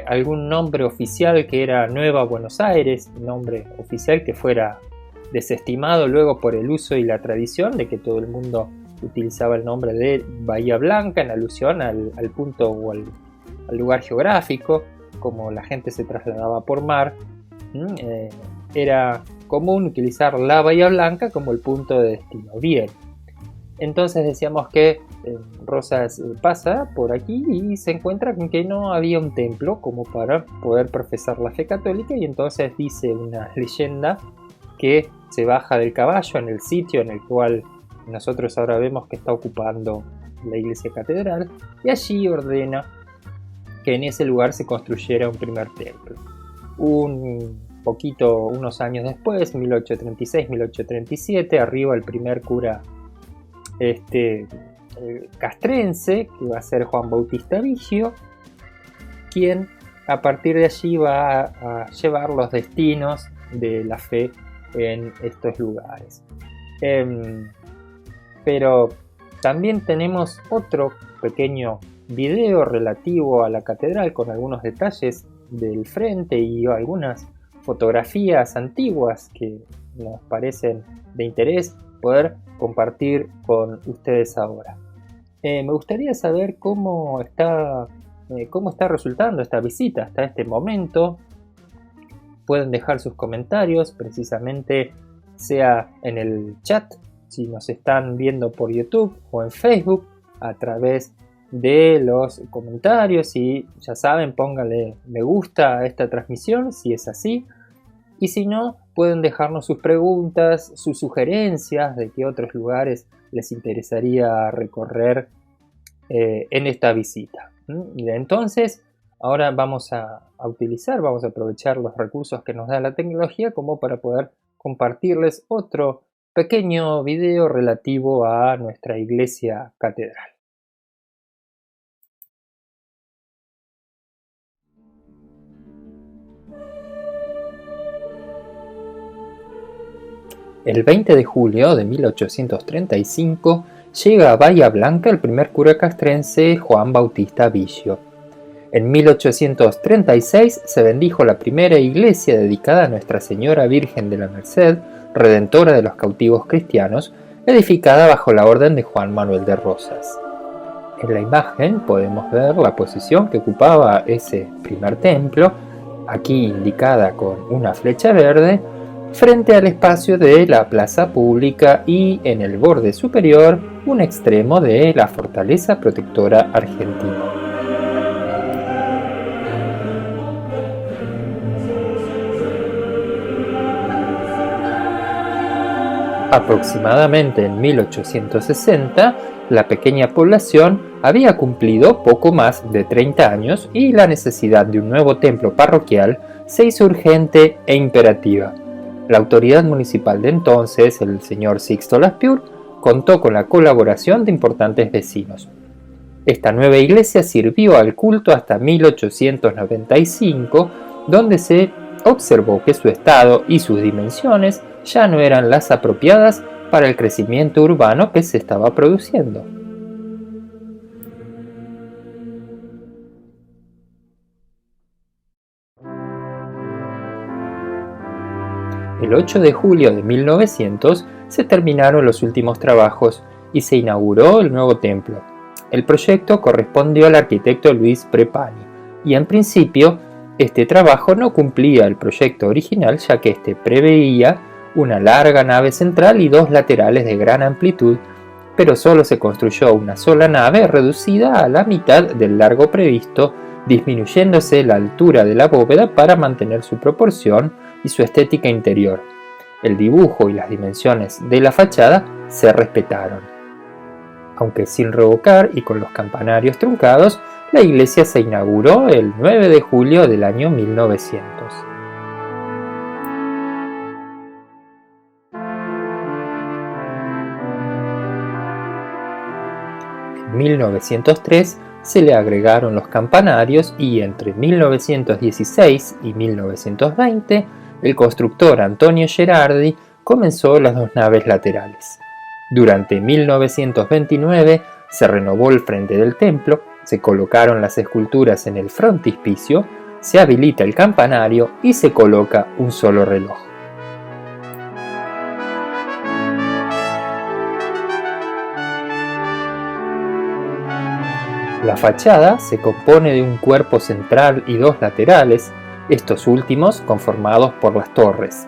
algún nombre oficial que era Nueva Buenos Aires, un nombre oficial que fuera desestimado luego por el uso y la tradición de que todo el mundo utilizaba el nombre de Bahía Blanca en alusión al punto o al lugar geográfico, como la gente se trasladaba por mar. Era común utilizar la Bahía Blanca como el punto de destino. Bien, entonces decíamos que Rosas pasa por aquí y se encuentra con que no había un templo como para poder profesar la fe católica, y entonces dice una leyenda que se baja del caballo en el sitio en el cual nosotros ahora vemos que está ocupando la iglesia catedral, y allí ordena que en ese lugar se construyera un primer templo. Unos años después, 1836-1837, arriba el primer cura castrense, que va a ser Juan Bautista Vigio, quien a partir de allí va a llevar los destinos de la fe en estos lugares. Pero también tenemos otro pequeño video relativo a la catedral con algunos detalles del frente y algunas fotografías antiguas que nos parecen de interés poder compartir con ustedes ahora. Me gustaría saber cómo está resultando esta visita hasta este momento. Pueden dejar sus comentarios, precisamente sea en el chat, si nos están viendo por YouTube, o en Facebook, a través de los comentarios, y ya saben, pónganle me gusta a esta transmisión si es así, y si no, pueden dejarnos sus preguntas, sus sugerencias de qué otros lugares les interesaría recorrer en esta visita. Entonces, ahora vamos a aprovechar los recursos que nos da la tecnología como para poder compartirles otro pequeño video relativo a nuestra iglesia catedral. El 20 de julio de 1835 llega a Bahía Blanca el primer cura castrense Juan Bautista Vigio. En 1836 se bendijo la primera iglesia dedicada a Nuestra Señora Virgen de la Merced, redentora de los cautivos cristianos, edificada bajo la orden de Juan Manuel de Rosas. En la imagen podemos ver la posición que ocupaba ese primer templo, aquí indicada con una flecha verde, frente al espacio de la plaza pública y en el borde superior un extremo de la fortaleza protectora argentina. Aproximadamente en 1860, la pequeña población había cumplido poco más de 30 años y la necesidad de un nuevo templo parroquial se hizo urgente e imperativa. La autoridad municipal de entonces, el señor Sixto Laspiur, contó con la colaboración de importantes vecinos. Esta nueva iglesia sirvió al culto hasta 1895, donde se observó que su estado y sus dimensiones ya no eran las apropiadas para el crecimiento urbano que se estaba produciendo. El 8 de julio de 1900 se terminaron los últimos trabajos y se inauguró el nuevo templo. El proyecto correspondió al arquitecto Luis Prepani y en principio este trabajo no cumplía el proyecto original, ya que este preveía una larga nave central y dos laterales de gran amplitud, pero solo se construyó una sola nave reducida a la mitad del largo previsto, disminuyéndose la altura de la bóveda para mantener su proporción y su estética interior. El dibujo y las dimensiones de la fachada se respetaron. Aunque sin revocar y con los campanarios truncados, la iglesia se inauguró el 9 de julio del año 1900. En 1903 se le agregaron los campanarios y entre 1916 y 1920 el constructor Antonio Gerardi comenzó las dos naves laterales. Durante 1929 se renovó el frente del templo, se colocaron las esculturas en el frontispicio, se habilita el campanario y se coloca un solo reloj. La fachada se compone de un cuerpo central y dos laterales, estos últimos conformados por las torres.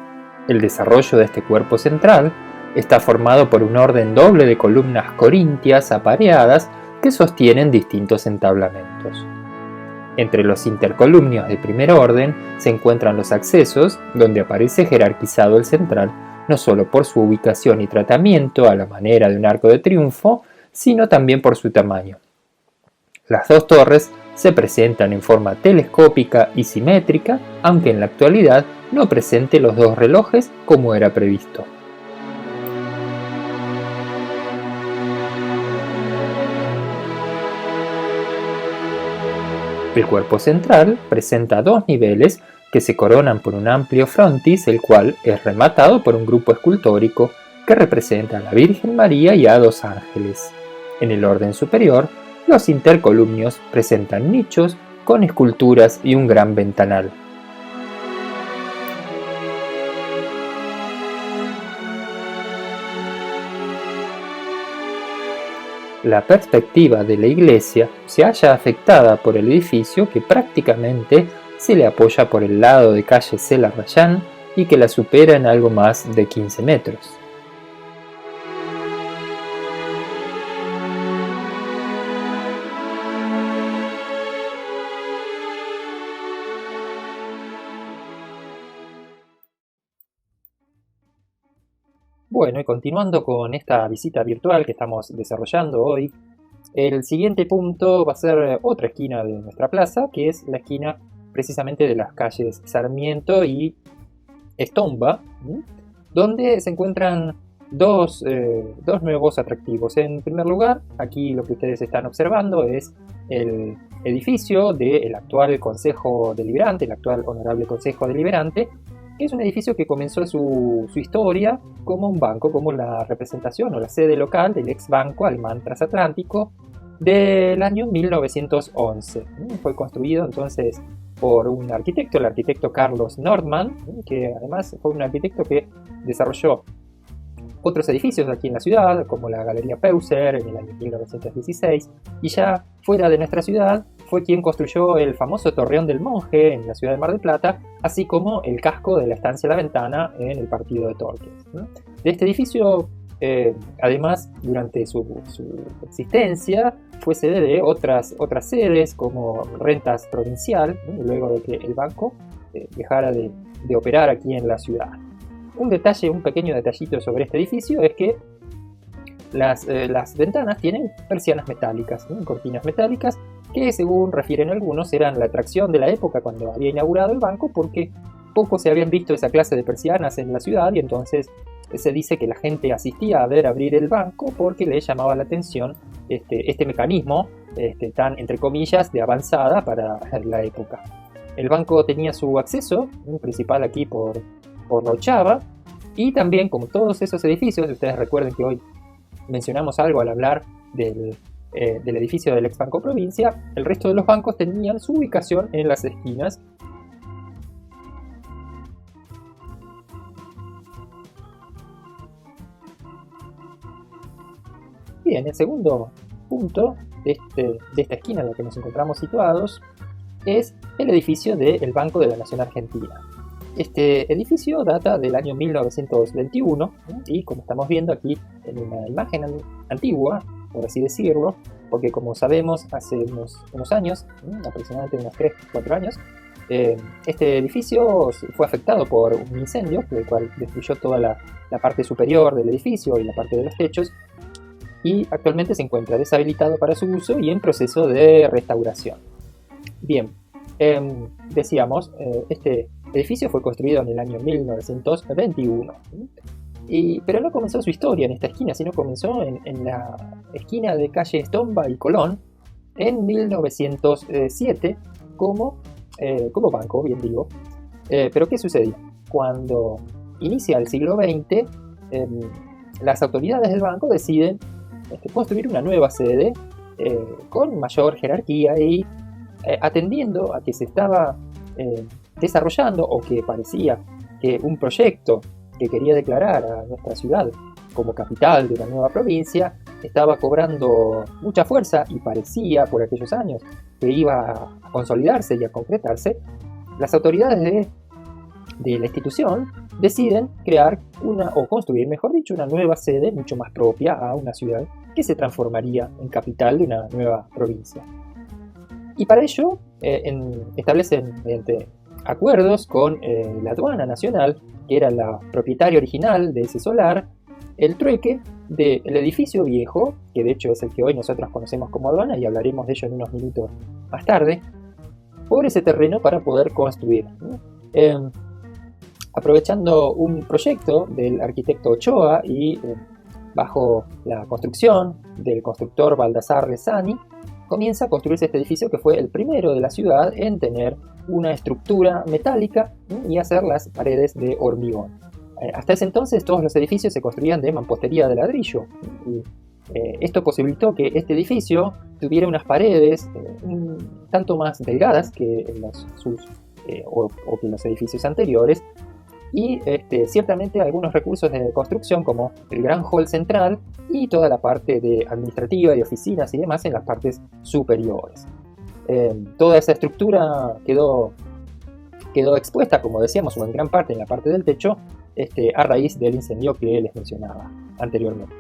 El desarrollo de este cuerpo central está formado por un orden doble de columnas corintias apareadas que sostienen distintos entablamentos. Entre los intercolumnios de primer orden se encuentran los accesos, donde aparece jerarquizado el central, no solo por su ubicación y tratamiento a la manera de un arco de triunfo, sino también por su tamaño. Las dos torres se presentan en forma telescópica y simétrica, aunque en la actualidad no presente los dos relojes como era previsto. El cuerpo central presenta dos niveles que se coronan por un amplio frontis, el cual es rematado por un grupo escultórico que representa a la Virgen María y a dos ángeles. En el orden superior, los intercolumnios presentan nichos con esculturas y un gran ventanal. La perspectiva de la iglesia se halla afectada por el edificio que prácticamente se le apoya por el lado de calle Cela Rayán y que la supera en algo más de 15 metros. Bueno, y continuando con esta visita virtual que estamos desarrollando hoy, el siguiente punto va a ser otra esquina de nuestra plaza, que es la esquina precisamente de las calles Sarmiento y Estomba, donde se encuentran dos nuevos atractivos. En primer lugar, aquí lo que ustedes están observando es el edificio del actual Consejo Deliberante, el actual Honorable Consejo Deliberante, que es un edificio que comenzó su historia como un banco, como la representación o la sede local del ex banco alemán transatlántico del año 1911. Fue construido entonces por un arquitecto, el arquitecto Carlos Nordmann, que además fue un arquitecto que desarrolló otros edificios aquí en la ciudad, como la Galería Peuser en el año 1916, y ya fuera de nuestra ciudad fue quien construyó el famoso Torreón del Monje en la ciudad de Mar del Plata, así como el casco de la Estancia La Ventana en el partido de Torques. De este edificio, además, durante su existencia, fue sede de otras sedes como Rentas Provincial, luego de que el banco dejara de operar aquí en la ciudad. Un pequeño detallito sobre este edificio es que las ventanas tienen persianas metálicas, cortinas metálicas, que según refieren algunos eran la atracción de la época cuando había inaugurado el banco, porque poco se habían visto esa clase de persianas en la ciudad y entonces se dice que la gente asistía a ver abrir el banco porque le llamaba la atención este mecanismo tan, entre comillas, de avanzada para la época. El banco tenía su acceso principal aquí por la Ochava, y también, como todos esos edificios, ustedes recuerden que hoy mencionamos algo al hablar del edificio del ex Banco Provincia, el resto de los bancos tenían su ubicación en las esquinas. Bien, el segundo punto de esta esquina en la que nos encontramos situados es el edificio del Banco de la Nación Argentina. Este edificio data del año 1921 y, como estamos viendo aquí en una imagen antigua, por así decirlo, porque como sabemos hace unos años, aproximadamente unos 3-4 años, este edificio fue afectado por un incendio, el cual destruyó toda la parte superior del edificio y la parte de los techos, y actualmente se encuentra deshabilitado para su uso y en proceso de restauración. Bien, decíamos, este edificio fue construido en el año 1921, pero no comenzó su historia en esta esquina, sino comenzó en la esquina de calle Estomba y Colón en 1907 como banco, bien digo. Pero ¿qué sucedió? Cuando inicia el siglo XX, las autoridades del banco deciden construir una nueva sede con mayor jerarquía y atendiendo a que se estaba desarrollando, o que parecía que un proyecto que quería declarar a nuestra ciudad como capital de una nueva provincia estaba cobrando mucha fuerza y parecía por aquellos años que iba a consolidarse y a concretarse. Las autoridades de la institución deciden crear o construir, mejor dicho, una nueva sede mucho más propia a una ciudad que se transformaría en capital de una nueva provincia. Y para ello establecen mediante acuerdos con la aduana nacional, que era la propietaria original de ese solar, el trueque del edificio viejo, que de hecho es el que hoy nosotros conocemos como aduana, y hablaremos de ello en unos minutos más tarde, por ese terreno para poder construir. Aprovechando un proyecto del arquitecto Ochoa y bajo la construcción del constructor Baldassar Rezani, comienza a construirse este edificio, que fue el primero de la ciudad en tener una estructura metálica y hacer las paredes de hormigón. Hasta ese entonces todos los edificios se construían de mampostería de ladrillo, y esto posibilitó que este edificio tuviera unas paredes un tanto más delgadas que que los edificios anteriores, y ciertamente algunos recursos de construcción como el gran hall central y toda la parte administrativa y oficinas y demás en las partes superiores. Toda esa estructura quedó expuesta, como decíamos, o en gran parte en la parte del techo, a raíz del incendio que les mencionaba anteriormente.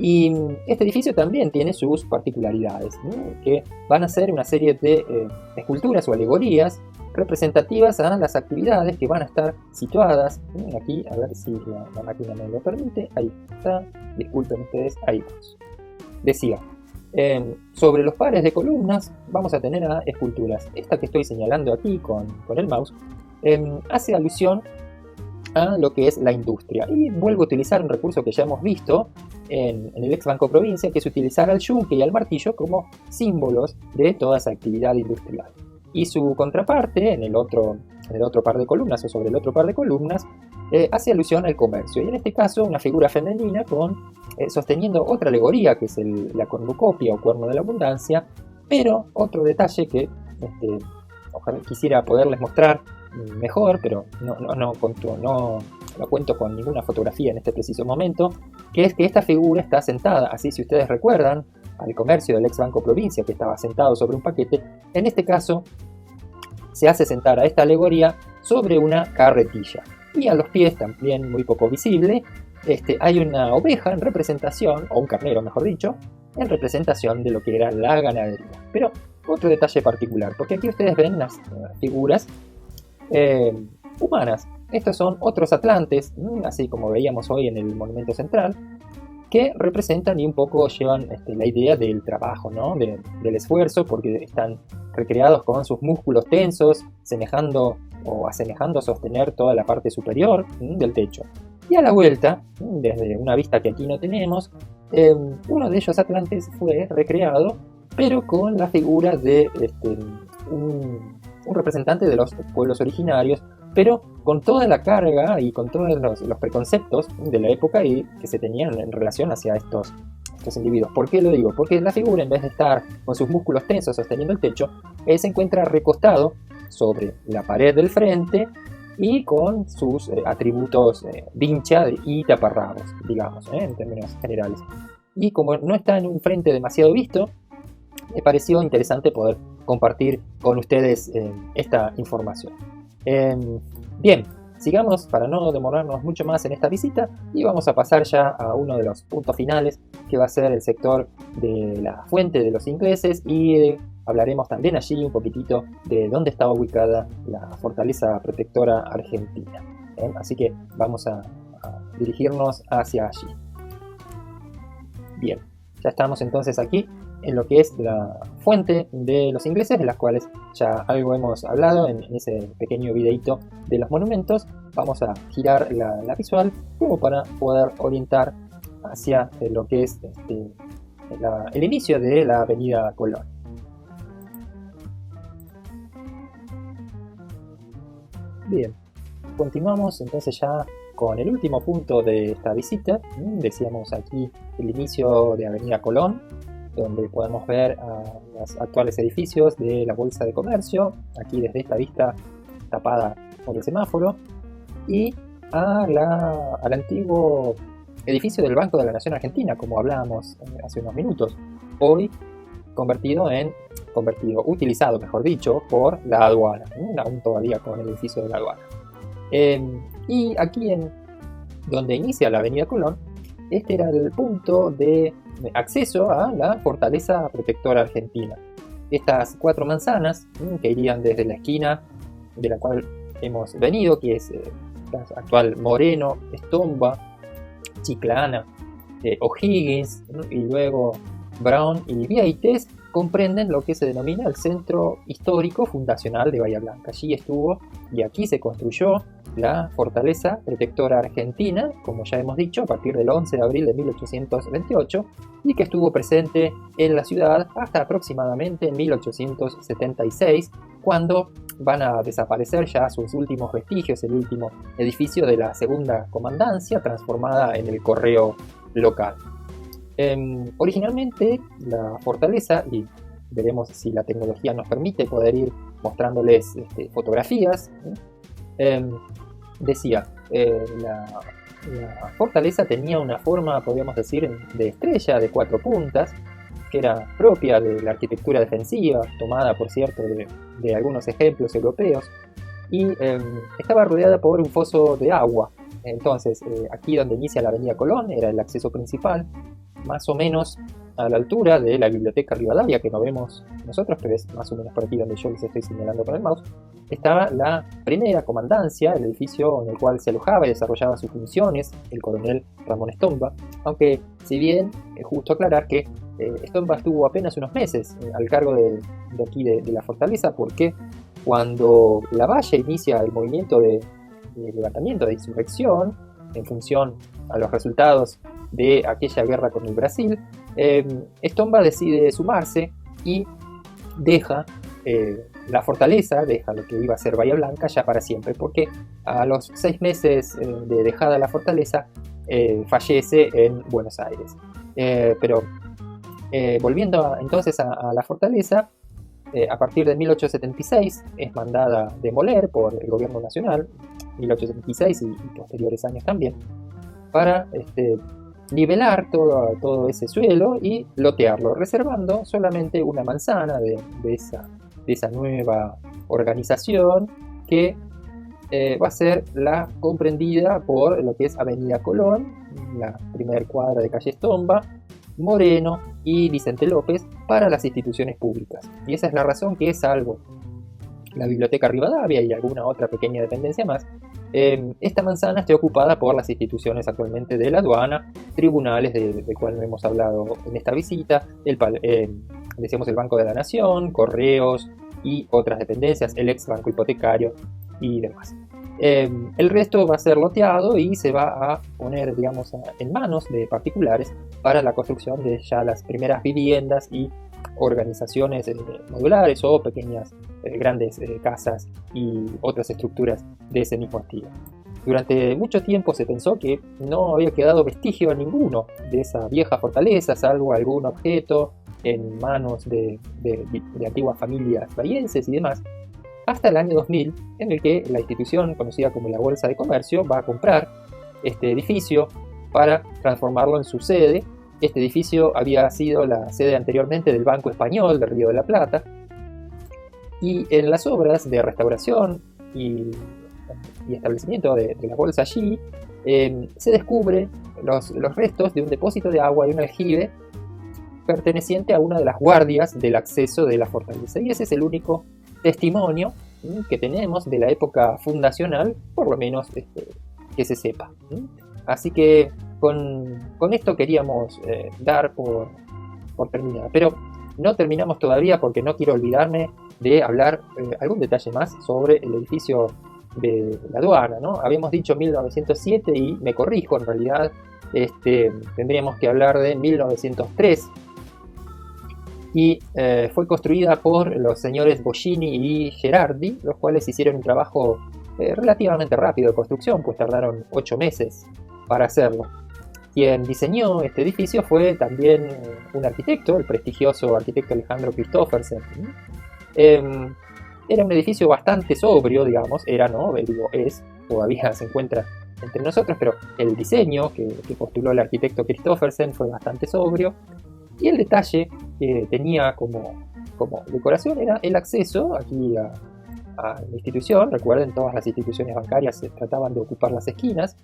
Y este edificio también tiene sus particularidades, ¿no? Que van a ser una serie de esculturas o alegorías representativas a las actividades que van a estar situadas aquí, a ver si la máquina me lo permite. Ahí está, disculpen ustedes, ahí vamos. Decía, sobre los pares de columnas vamos a tener a esculturas. Esta que estoy señalando aquí con el mouse hace alusión a lo que es la industria, y vuelvo a utilizar un recurso que ya hemos visto en el ex Banco Provincia, que es utilizar al yunque y al martillo como símbolos de toda esa actividad industrial. Y su contraparte en el otro par de columnas, o sobre el otro par de columnas, hace alusión al comercio, y en este caso una figura femenina sosteniendo otra alegoría, que es la cornucopia o cuerno de la abundancia. Pero otro detalle que ojalá quisiera poderles mostrar mejor, pero no cuento con ninguna fotografía en este preciso momento, que es que esta figura está sentada, así si ustedes recuerdan al comercio del ex Banco Provincia, que estaba sentado sobre un paquete. En este caso se hace sentar a esta alegoría sobre una carretilla, y a los pies, también muy poco visible, hay una oveja en representación, o un carnero mejor dicho, en representación de lo que era la ganadería. Pero otro detalle particular, porque aquí ustedes ven unas figuras humanas. Estos son otros atlantes, así como veíamos hoy en el monumento central, que representan y un poco llevan la idea del trabajo, ¿no? del esfuerzo, porque están recreados con sus músculos tensos, asemejando sostener toda la parte superior del techo. Y a la vuelta, desde una vista que aquí no tenemos, uno de ellos atlantes fue recreado, pero con la figura de un representante de los pueblos originarios, pero con toda la carga y con todos los preconceptos de la época y que se tenían en relación hacia estos individuos. ¿Por qué lo digo? Porque la figura, en vez de estar con sus músculos tensos sosteniendo el techo, se encuentra recostado sobre la pared del frente y con sus atributos vincha y taparrabos, digamos, en términos generales. Y como no está en un frente demasiado visto, me pareció interesante poder compartir con ustedes esta información. Bien, sigamos para no demorarnos mucho más en esta visita, y vamos a pasar ya a uno de los puntos finales, que va a ser el sector de la fuente de los ingleses, y hablaremos también allí un poquitito de dónde estaba ubicada la fortaleza protectora argentina. Así que vamos a dirigirnos hacia allí. Bien, ya estamos entonces aquí en lo que es la fuente de los ingleses, de las cuales ya algo hemos hablado en ese pequeño videito de los monumentos. Vamos a girar la visual como para poder orientar hacia lo que es el inicio de la avenida Colón. Bien, continuamos entonces ya con el último punto de esta visita. Decíamos aquí el inicio de Avenida Colón. donde podemos ver los actuales edificios de la Bolsa de Comercio, aquí desde esta vista tapada por el semáforo, y al antiguo edificio del Banco de la Nación Argentina, como hablábamos hace unos minutos, hoy utilizado, mejor dicho, por la aduana, aún todavía con el edificio de la aduana. Y aquí donde inicia la Avenida Colón, este era el punto de acceso a la Fortaleza Protectora Argentina. Estas 4 manzanas que irían desde la esquina de la cual hemos venido, que es la actual Moreno, Estomba, Chiclana, O'Higgins, y luego Brown y Vieites, comprenden lo que se denomina el Centro Histórico Fundacional de Bahía Blanca. Allí estuvo y aquí se construyó la Fortaleza Protectora Argentina, como ya hemos dicho, a partir del 11 de abril de 1828, y que estuvo presente en la ciudad hasta aproximadamente 1876, cuando van a desaparecer ya sus últimos vestigios, el último edificio de la segunda comandancia, transformada en el correo local. Originalmente la fortaleza, y veremos si la tecnología nos permite poder ir mostrándoles fotografías, decía, la fortaleza tenía una forma, podríamos decir, de estrella de 4 puntas, que era propia de la arquitectura defensiva, tomada por cierto de algunos ejemplos europeos, y estaba rodeada por un foso de agua. Entonces, aquí donde inicia la Avenida Colón era el acceso principal, más o menos a la altura de la Biblioteca Rivadavia, que no vemos nosotros, pero es más o menos por aquí donde yo les estoy señalando con el mouse. Estaba la primera comandancia, el edificio en el cual se alojaba y desarrollaba sus funciones el coronel Ramón Estomba, aunque si bien es justo aclarar que Estomba estuvo apenas unos meses al cargo de aquí de la fortaleza, porque cuando Lavalle inicia el movimiento de levantamiento, de insurrección, en función a los resultados de aquella guerra con el Brasil, Estomba decide sumarse y deja la fortaleza, deja lo que iba a ser Bahía Blanca ya para siempre, porque a los 6 meses de dejada la fortaleza fallece en Buenos Aires. Pero volviendo entonces a la fortaleza, a partir de 1876 es mandada demoler por el gobierno nacional, 1876 y posteriores años también, para nivelar todo ese suelo y lotearlo, reservando solamente una manzana de esa nueva organización que va a ser la comprendida por lo que es Avenida Colón, la primera cuadra de calle Estomba, Moreno y Vicente López para las instituciones públicas. Y esa es la razón que, salvo la Biblioteca Rivadavia y alguna otra pequeña dependencia más, esta manzana esté ocupada por las instituciones actualmente de la aduana, tribunales del cual hemos hablado en esta visita, decíamos el Banco de la Nación, correos y otras dependencias, el ex banco hipotecario y demás. El resto va a ser loteado y se va a poner, digamos, en manos de particulares para la construcción de ya las primeras viviendas y organizaciones modulares o pequeñas, grandes casas y otras estructuras de ese mismo estilo. Durante mucho tiempo se pensó que no había quedado vestigio ninguno de esa vieja fortaleza, salvo algún objeto en manos de antiguas familias bahienses y demás, hasta el año 2000, en el que la institución conocida como la Bolsa de Comercio va a comprar este edificio para transformarlo en su sede. Este edificio había sido la sede anteriormente del Banco Español de Río de la Plata, y en las obras de restauración y establecimiento de la bolsa allí, se descubren los restos de un depósito de agua y un aljibe perteneciente a una de las guardias del acceso de la fortaleza, y ese es el único testimonio que tenemos de la época fundacional, por lo menos que se sepa. Así que con esto queríamos dar por terminada, pero no terminamos todavía, porque no quiero olvidarme de hablar algún detalle más sobre el edificio de la aduana, ¿no? Habíamos dicho 1907 y me corrijo, en realidad tendríamos que hablar de 1903, y fue construida por los señores Boggini y Gerardi, los cuales hicieron un trabajo relativamente rápido de construcción, pues tardaron 8 meses para hacerlo. Quien diseñó este edificio fue también un arquitecto, el prestigioso arquitecto Alejandro Christoffersen. Era un edificio bastante sobrio, digamos, era, ¿no? Digo, todavía se encuentra entre nosotros, pero el diseño que postuló el arquitecto Christoffersen fue bastante sobrio, y el detalle que tenía como decoración era el acceso aquí a la institución. Recuerden, todas las instituciones bancarias se trataban de ocupar las esquinas.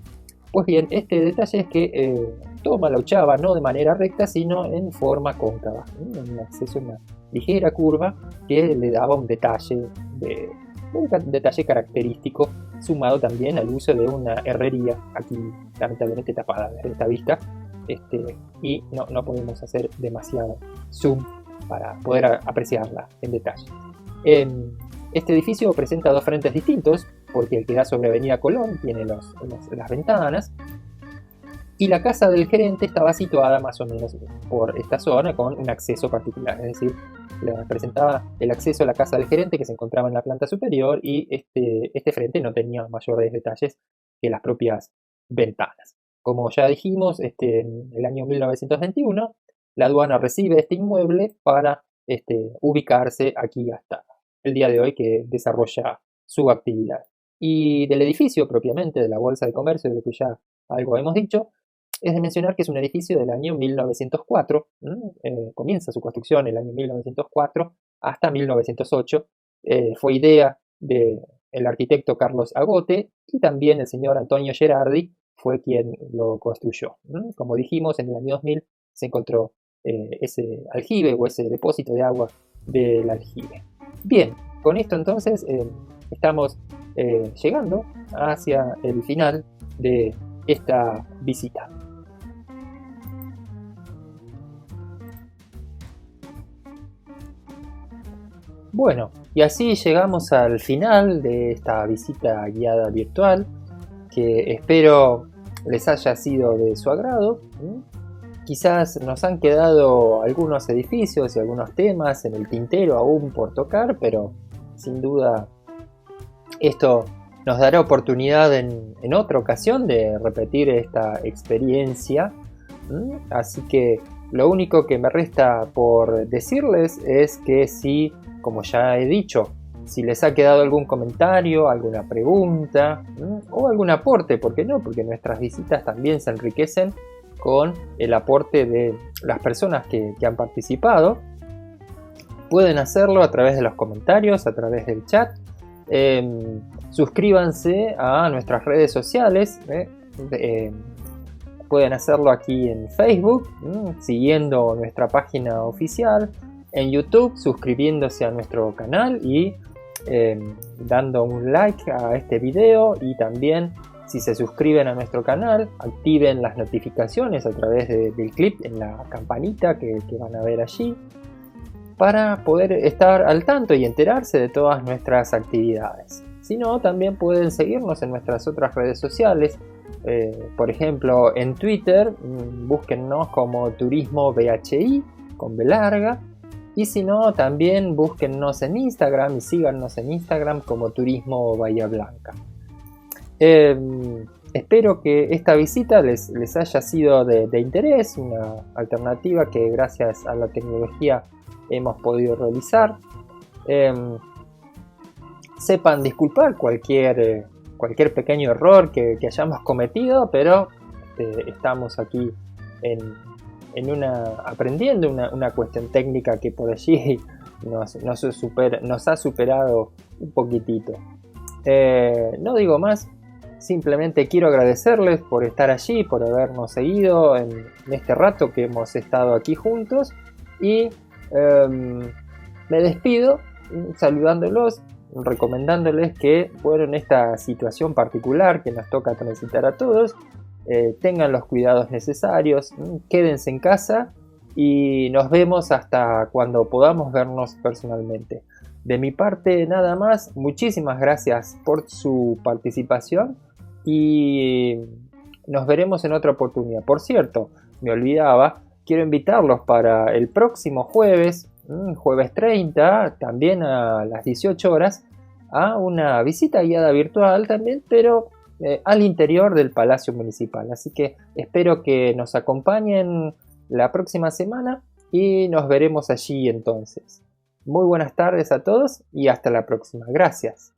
Pues bien, este detalle es que toma la ochava no de manera recta, sino en forma cóncava, un acceso en una ligera curva que le daba un detalle característico, sumado también al uso de una herrería, aquí lamentablemente tapada desde esta vista, y no podemos hacer demasiado zoom para poder apreciarla en detalle. Este edificio presenta dos frentes distintos, porque el que da sobre Avenida Colón tiene las ventanas, y la casa del gerente estaba situada más o menos por esta zona con un acceso particular, es decir, presentaba el acceso a la casa del gerente, que se encontraba en la planta superior, y este frente no tenía mayores detalles que las propias ventanas. Como ya dijimos, en el año 1921 la aduana recibe este inmueble para ubicarse aquí hasta el día de hoy, que desarrolla su actividad. Y del edificio propiamente, de la Bolsa de Comercio, de lo que ya algo hemos dicho, es de mencionar que es un edificio del año 1904, comienza su construcción en el año 1904 hasta 1908, fue idea del arquitecto Carlos Agote, y también el señor Antonio Gerardi fue quien lo construyó. Como dijimos, en el año 2000 se encontró ese aljibe o ese depósito de agua del aljibe. Bien, con esto entonces estamos llegando hacia el final de esta visita. Bueno, y así llegamos al final de esta visita guiada virtual, que espero les haya sido de su agrado. Quizás nos han quedado algunos edificios y algunos temas en el tintero aún por tocar, pero sin duda esto nos dará oportunidad en otra ocasión de repetir esta experiencia. Así que lo único que me resta por decirles es que si, como ya he dicho, si les ha quedado algún comentario, alguna pregunta o algún aporte, ¿por qué no? Porque nuestras visitas también se enriquecen con el aporte de las personas que han participado. Pueden hacerlo a través de los comentarios, a través del chat. Suscríbanse a nuestras redes sociales. Pueden hacerlo aquí en Facebook, siguiendo nuestra página oficial, en YouTube, suscribiéndose a nuestro canal y dando un like a este video, y también, si se suscriben a nuestro canal, activen las notificaciones a través del clip en la campanita que van a ver allí, para poder estar al tanto y enterarse de todas nuestras actividades. Si no, también pueden seguirnos en nuestras otras redes sociales. Por ejemplo, en Twitter, búsquennos como Turismo BHI con B larga. Y si no, también búsquennos en Instagram y síganos en Instagram como Turismo Bahía Blanca. Espero que esta visita les haya sido de interés, una alternativa que gracias a la tecnología hemos podido realizar. Sepan disculpar cualquier pequeño error que hayamos cometido, pero estamos aquí aprendiendo una cuestión técnica que por allí nos ha superado un poquitito. No digo más, simplemente quiero agradecerles por estar allí, por habernos seguido en este rato que hemos estado aquí juntos, y me despido saludándolos, recomendándoles que, bueno, en esta situación particular que nos toca transitar a todos, tengan los cuidados necesarios, quédense en casa y nos vemos hasta cuando podamos vernos personalmente. De mi parte nada más, muchísimas gracias por su participación y nos veremos en otra oportunidad. Por cierto, me olvidaba, quiero invitarlos para el próximo jueves 30, también a las 18 horas, a una visita guiada virtual también, pero al interior del Palacio Municipal. Así que espero que nos acompañen la próxima semana y nos veremos allí entonces. Muy buenas tardes a todos y hasta la próxima. Gracias.